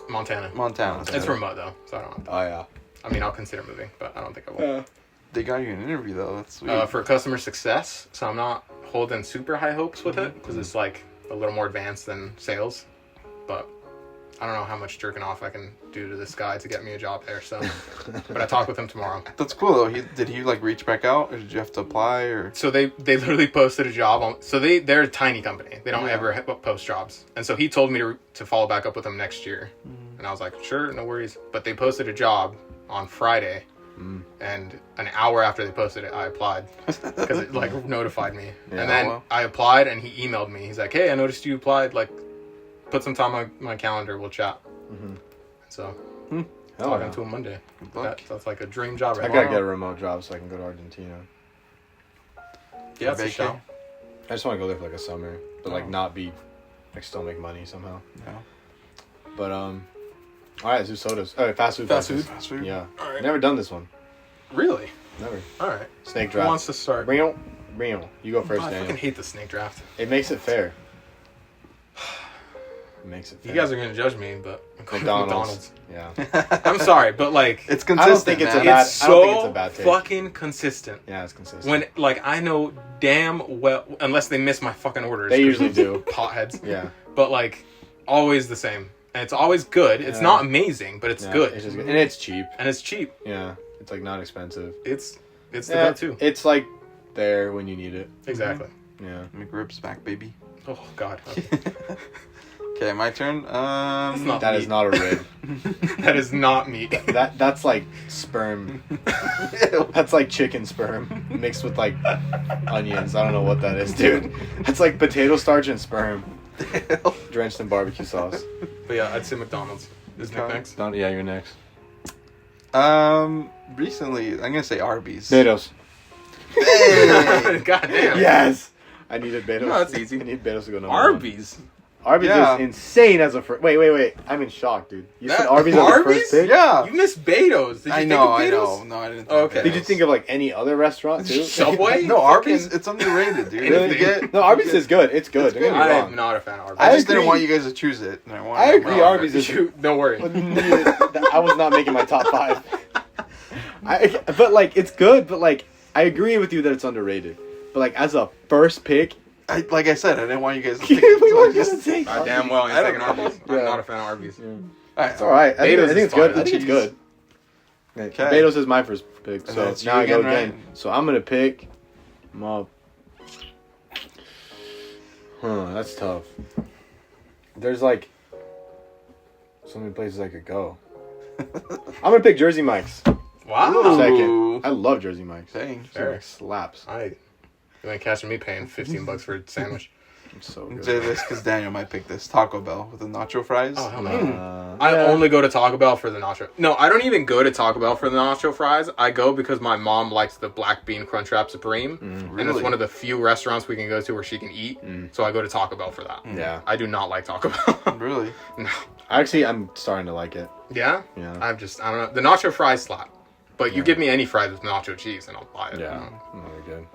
Montana. Montana. It's remote though, so I don't have to. Oh yeah. I mean, I'll consider moving, but I don't think I will. They got you an interview, though. That's sweet. For customer success, so I'm not holding super high hopes with it because it's like a little more advanced than sales, but I don't know how much jerking off I can do to this guy to get me a job there. So, but I talk with him tomorrow. That's cool, though. Did he, like, reach back out? Or did you have to apply? Or So they literally posted a job on. So they're a tiny company. They don't ever post jobs. And so he told me to follow back up with them next year. And I was like, sure, no worries. But they posted a job on Friday. And an hour after they posted it, I applied because it like notified me. Yeah. And then Oh, wow. I applied, and he emailed me. He's like, "Hey, I noticed you applied. Like, put some time on my calendar. We'll chat." So Hell talking yeah. to him Monday. luck. That's like a dream job. I Right gotta now. get a remote job so I can go to Argentina. Yeah, it's a Vacay. show. I just want to go there for like a summer, but like not be, like still make money somehow. No. But all right, let's do sodas. All right, fast food. Fast food? Fast food? Yeah. All right. Never done this one. Really? Never. All right. Snake Who draft. wants to start? Bring it. You go first, I Daniel. fucking hate the snake draft. It makes it fair. It makes it fair. You guys are gonna judge me, but I'm going with McDonald's. McDonald's. Yeah. I'm sorry, but like It's I don't consistent. think it's a man. bad. it's I don't think it's so a bad take. fucking consistent. Yeah, it's consistent. When like I know damn well, unless they miss my fucking orders. They usually do. Potheads. Yeah. But like always the same, and it's always good. It's Yeah. not amazing, but it's Yeah, good, It's just good. And it's cheap. and it's cheap. Yeah. It's like not expensive. It's the Yeah, go-to. It's like there when you need it. Exactly. Yeah. McRibs back, baby. Oh God. Okay, my turn. That's not That meat. is not a rib. That is not meat. That's like sperm. That's like chicken sperm mixed with like onions. I don't know what that is, dude. It's like potato starch and sperm drenched in barbecue sauce. But yeah, I'd say McDonald's. Is Nick Okay. next? Yeah, you're next. Recently, I'm gonna say Arby's. Betos. Hey! God damn. Yes. I needed Betos. No, that's easy. I need Betos to go number one. Arby's. Arby's Yeah. is insane as a first. Wait. I'm in shock, dude. You said That- Arby's as a Arby's? first pick? Yeah. You missed Beto's. Did you I think know. of I Beto's? know. No, I didn't. Think Okay. of Did you think of like any other restaurant too? Subway? No, Arby's. Fucking- It's underrated, dude. Anything. You get- No, Arby's is good. It's good. It's Don't get me good. wrong. I'm not a fan of Arby's. I just agree. didn't want you guys to choose it. And I agree, No, Arby's is- Don't worry. I was not making my top 5. But like it's good. But like I agree with you that it's underrated. But like as a first pick, like I said, I didn't want you guys to we take it. So I were just- gonna take. God damn well, I you're don't taking know. Arby's. Yeah. I'm not a fan of Arby's. Alright, It's all right. I Beto's think is it's good. fine. I think it's good. Okay. Beto's is my first pick. And So that's you now I go again, again. right? So I'm gonna pick. That's tough. There's like so many places I could go. I'm gonna pick Jersey Mike's. Wow. Second. I love Jersey Mike's. Dang. Jersey Fair. Mike's slaps. You ain't catching me paying $15 for a sandwich. It's so Say good. this because Daniel might pick this Taco Bell with the nacho fries. Oh, hell no. I I only go to Taco Bell for the nacho. No, I don't even go to Taco Bell for the nacho fries. I go because my mom likes the black bean Crunchwrap Supreme. And it's Really? one of the few restaurants we can go to where she can eat. So I go to Taco Bell for that. Yeah. I do not like Taco Bell. Really? No. Actually, I'm starting to like it. Yeah? Yeah. I don't know. The nacho fries slap. But you give me any fries with nacho cheese and I'll buy it. Yeah. Really good.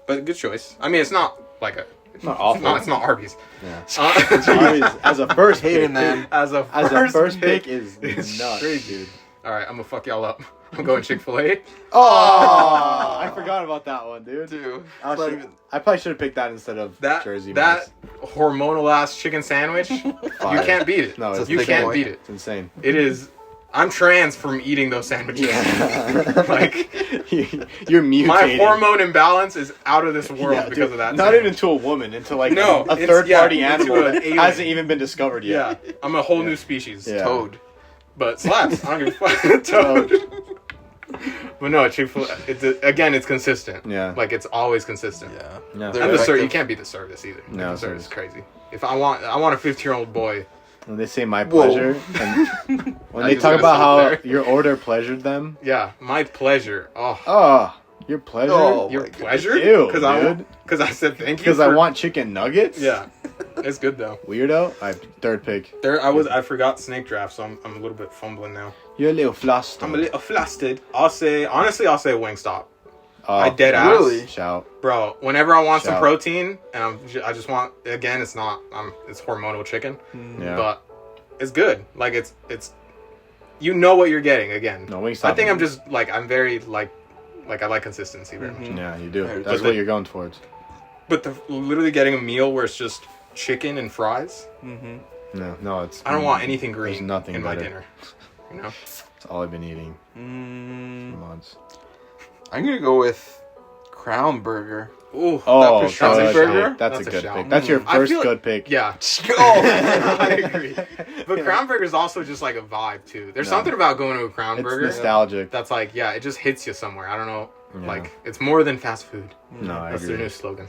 But good choice. I mean, it's not like a... Not awful. It's not Arby's. Yeah. Uh, Arby's, as a first Hating pick, man. as a first pick is it's nuts, crazy. dude. All right, I'm gonna fuck y'all up. I'm going Chick-fil-A. Oh, I forgot about that one, dude. Dude. I, It's not should- even- I probably should have picked that instead of Jersey Mike's. Hormonal ass chicken sandwich. You Fire. can't beat it. No, it's you thick can't boy. beat it. It's insane. It is. I'm trans from eating those sandwiches. Yeah. Like You're mutating. my hormone imbalance is out of this world Yeah, because dude, of that. Not sandwich. even to a woman, into like No, a it's- third party yeah, into animal an that alien. hasn't even been discovered Yeah, yet. I'm a whole new species. Yeah. Toad. But slaps. I don't give a fuck. Toad. But no, Chick-fil-A. It's consistent. Yeah. Like it's always consistent. Yeah. Yeah. They're And the service, effective. you can't beat the service either. No, The service is service. crazy. If I want a 15-year-old boy. When they say my Whoa. pleasure, and when I they just talk gotta about stop how there. your order pleasured them, Yeah, my pleasure. Oh, oh, your pleasure? Oh. your my God. pleasure? Ew, Because dude. I said thank you. Because I for- want chicken nuggets? Yeah, it's good though. Weirdo? I third pick. I forgot snake draft, so I'm a little bit fumbling now. You're a little flustered. I'm a little flustered. I'll say Wingstop. Oh, I dead ass. Really? Shout. Bro, whenever I want some Shout. protein, and I just want, again, it's hormonal chicken, Yeah. but it's good. Like it's, you know what you're getting again. No, Wingstop. I think I'm just like I'm very like I like consistency very much. Yeah, you do. But That's the- what you're going towards. But literally getting a meal where it's just chicken and fries, No, it's. I don't want anything green There's nothing in my better. dinner. You know, It's all I've been eating Mm, for months. I'm gonna go with Crown Burger. ooh, Oh, that for good sure. burger? pick. That's a That's a good shout. pick. That's your I first feel- good pick. Yeah, Oh, I agree. But Crown Burger is also just like a vibe too. There's No. something about going to a Crown It's Burger nostalgic. that's like, yeah, it just hits you somewhere. I don't know, Yeah. like it's more than fast food. No, I That's their agree. new slogan.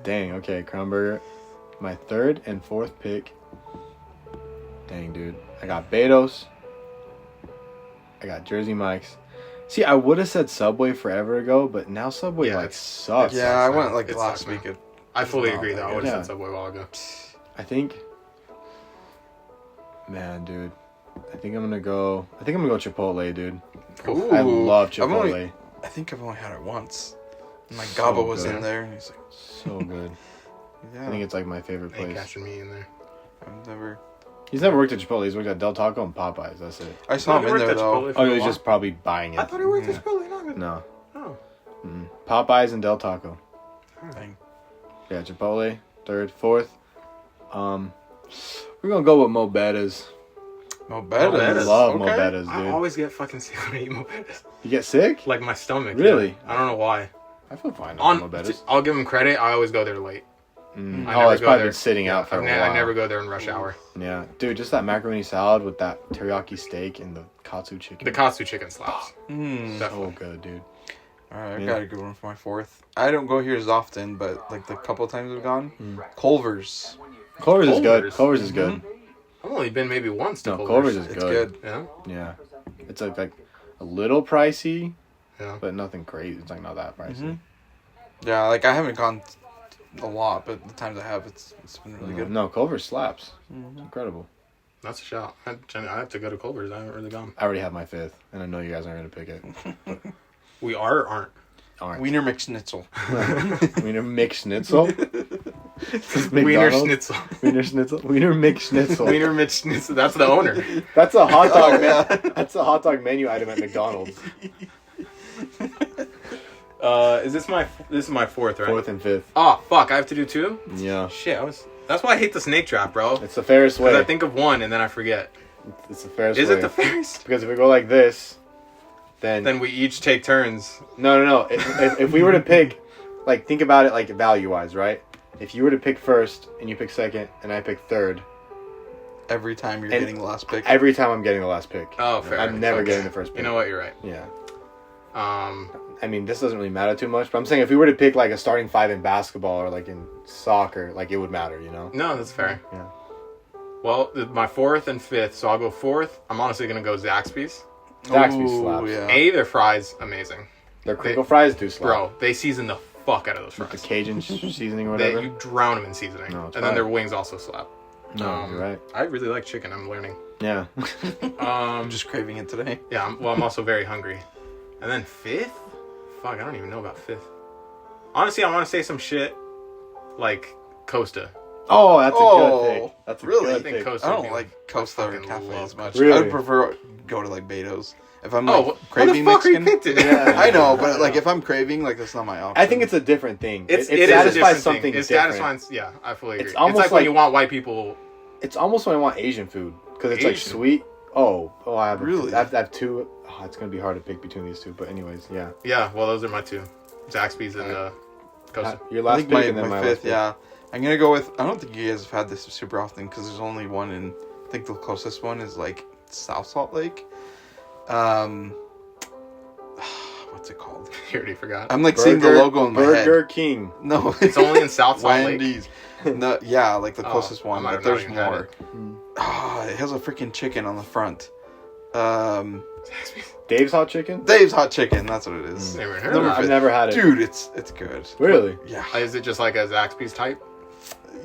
Dang, okay, Crown Burger. My third and fourth pick. Dang, dude. I got Beto's. I got Jersey Mike's. See, I would have said Subway forever ago, but now Subway Yeah, like it's- sucks. yeah, I sucks went now. like It last sucks now. week. I fully not agree that though. I good. would have Yeah. said Subway a while ago. I think Man, dude. I think I'm gonna go Chipotle, dude. Ooh, I love Chipotle. I think I've only had it once. And my So Gaba was good. in there, and he's like, So good. yeah. I think it's like my favorite Ain't place. catching me in there. I've never. He's never worked at Chipotle. He's worked at Del Taco and Popeyes. That's it. I saw him in there though. Oh, he was just probably buying it. I thought he worked at Chipotle. Not good. No. Oh. Popeyes and Del Taco. Dang. Yeah, Chipotle. Third, fourth. We're gonna go with Mo Bettas. Mo I Bettas. love Okay. Mo Bettas, dude. I always get fucking sick when I eat Mobetas. You get sick? Like my stomach. Really? Yeah. I don't know why. I feel fine on Mo Bettas. I'll give him credit. I always go there late. I Oh, never it's go probably there. been sitting out for a while. I never go there in rush hour. Yeah, dude, just that macaroni salad with that teriyaki steak and the katsu chicken. The katsu chicken slaps. Mm. So good, dude. All right, I Yeah. got a good one for my fourth. I don't go here as often, but like the couple times I've gone, Culver's. Culver's is good. Culver's. Culver's is good. I've only been maybe once to No, Culver's. Culver's is It's good. good. Yeah. Yeah, it's like a little pricey, Yeah. but nothing crazy. It's like not that pricey. Yeah, like I haven't gone a lot, but the times I have, it's been really good. No, Culver's slaps. It's incredible. That's a shout. I have to go to Culver's. I haven't really gone. I already have my fifth, and I know you guys aren't gonna pick it. We are or aren't? Aren't. Wiener McSchnitzel. Wiener McSchnitzel. Wiener Schnitzel. Wiener Schnitzel. Wiener McSchnitzel. Wiener Mitch Schnitzel. That's the owner. That's a hot dog. Oh, yeah. That's a hot dog menu item at McDonald's. This is my fourth, right? Fourth and fifth. Oh fuck! I have to do two. Yeah, Shit, That's why I hate the snake draft, bro. it's the fairest way. Because I think of one and then I forget. It's the fairest Is way. it the fairest? Because if we go like this, then Then we each take turns. no. If we were to pick, like, think about it like value wise, right? If you were to pick first and you pick second and I pick third, Every time you're And getting the last pick. every time I'm getting the last pick. Oh, fair. I'm never Okay. getting the first pick. You know what? You're right. Yeah. Um, I mean, this doesn't really matter too much, but I'm saying if we were to pick like a starting five in basketball or like in soccer, like it would matter, you know? no, that's fair. Yeah. Well, my fourth and fifth, so I'll go fourth. I'm honestly gonna go Zaxby's. Zaxby's Ooh, slaps. yeah. Their fries amazing, Their crinkle fries do slap. bro. They season the fuck out of those With the fries. Cajun seasoning or whatever. You drown them in seasoning, No, it's and then fine. their wings also slap. No, you're right. I really like chicken. I'm learning. Yeah. I'm just craving it today. Yeah. I'm also very hungry. And then fifth, fuck, I don't even know about fifth. Honestly, I want to say some shit like Costa. Oh, that's a Oh, good pick. That's a really? I good think pick. Costa. I would don't be like Costa or fucking Cafe love as much. Really? I would prefer go to like Beto's. If I'm like Oh, craving what the fuck are you Mexican. picked it? Yeah. I know, but like if I'm craving, like that's not my option. I think it's a different thing. It it is a satisfies different something thing. It different. satisfies. Yeah, I fully agree. It's It's, almost like when like- you want white people. It's almost when I want Asian food because it's like Asian? sweet. Oh, I have Really? I have two. Oh, it's gonna be hard to pick between these two, but anyways, yeah. Yeah, well, those are my two, Zaxby's and Costa. Your I last think pick my, and then my my fifth. last pick. Yeah, I'm gonna go with. I don't think you guys have had this super often because there's only one, and I think the closest one is like South Salt Lake. What's it called? You already forgot. I'm like seeing the logo in my Burger head. King. No, It's only in South Salt Lake. Wendy's. No, yeah, like the Oh, closest I one, might but have not there's even had more. it. Oh, it has a freaking chicken on the front. Zaxby's. Dave's Hot Chicken. Dave's Hot Chicken. That's what it is. Never heard Number of I've it. never had it. Dude, it's good. Really? Yeah. Is it just like a Zaxby's type?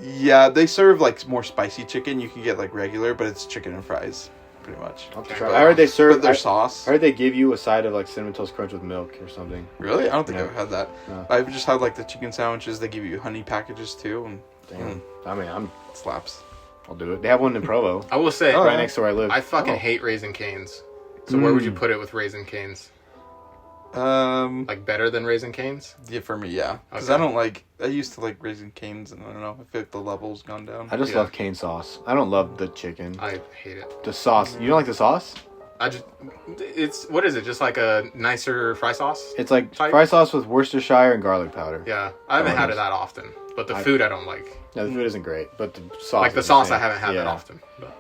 Yeah, they serve like more spicy chicken. You can get like regular, but it's chicken and fries, pretty much. I'll have to Okay. try. I heard they serve But their I sauce. heard they give you a side of like cinnamon toast crunch with milk or something. Really? I don't think Yeah. I've had that. No. I've just had like the chicken sandwiches. They give you honey packages too, and Damn. I mean, it slaps. I'll do it. They have one in Provo, I will say, Oh, right yeah. next to where I live. I fucking Oh. hate Raisin Canes. So where would you Mm. put it with Raisin Canes? Like Like better than Raisin Canes? yeah, for me, yeah, because Okay. I don't like. I used to like Raising Cane's, and I don't know. I feel like the level's gone down. I just Yeah. love cane sauce. I don't love the chicken. I hate it. The sauce. You don't like the sauce? It's what is it? Just like a nicer fry sauce? It's like Type? fry sauce with Worcestershire and garlic powder. Yeah, I haven't Oh, had nice. it that often, but the food I don't like. No, the food isn't great, but the sauce. Like the is sauce, I same. haven't had that Yeah. often. But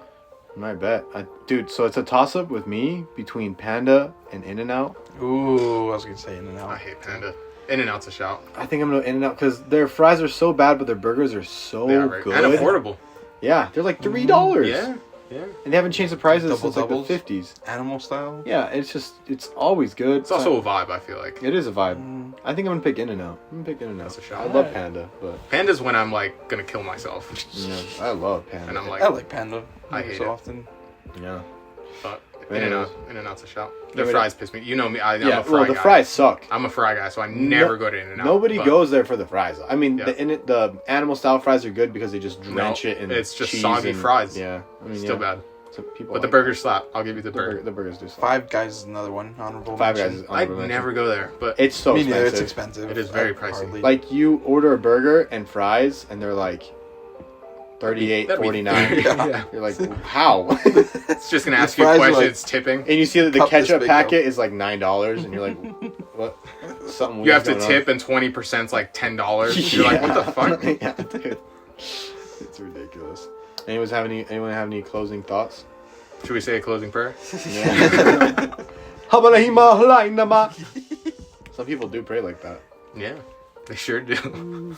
I bet. Dude, so it's a toss up with me between Panda and In-N-Out. Ooh, I was gonna say In-N-Out. I hate Panda. In-N-Out's a shout. I think I'm gonna In-N-Out because their fries are so bad, but their burgers are so They are very- good. and affordable. Yeah, they're like $3. Yeah, yeah. And they haven't changed the prices Double since like the doubles? 50s. Animal style. Yeah, it's always good. It's also a vibe. I feel like It is a vibe. I think I'm gonna pick In-N-Out. I'm gonna pick In-N-Out. That's a shot. I love Panda, but Panda's when I'm like gonna kill myself, yeah, I love Panda. and I'm like, I like Panda. I Every hate so it. often. Yeah. But Anyways. In-N-Out's a shout. The fries piss me. You know me. I'm Yeah, a fry guy. fries suck. I'm a fry guy, so I never go to In-N-Out. Nobody goes there for the fries. I mean, Yeah. the animal style fries are good because they just drench it in it's just cheese soggy and, fries. Yeah, I mean, Still bad. So people But the like burgers slap. I'll give you the the burger. The burgers do. Five Guys is another one. Honorable Five mention. Guys. Is I'd honorable mention. never go there, but It's so Me neither. expensive. It's expensive. It is very I pricey. hardly- Like you order a burger and fries, and they're like that'd be- $38.49. Yeah. You're like, how? It's just gonna ask you fries are questions, tipping. And you see that the Cup this ketchup big, packet is like $9, and you're like, what? Something. You have to weird's going tip, and 20%'s like $10. You're like, what the fuck? Yeah, dude. It's ridiculous. Anyone have any closing thoughts? Should we say a closing prayer? Yeah. Some people do pray like that. Yeah, they sure do.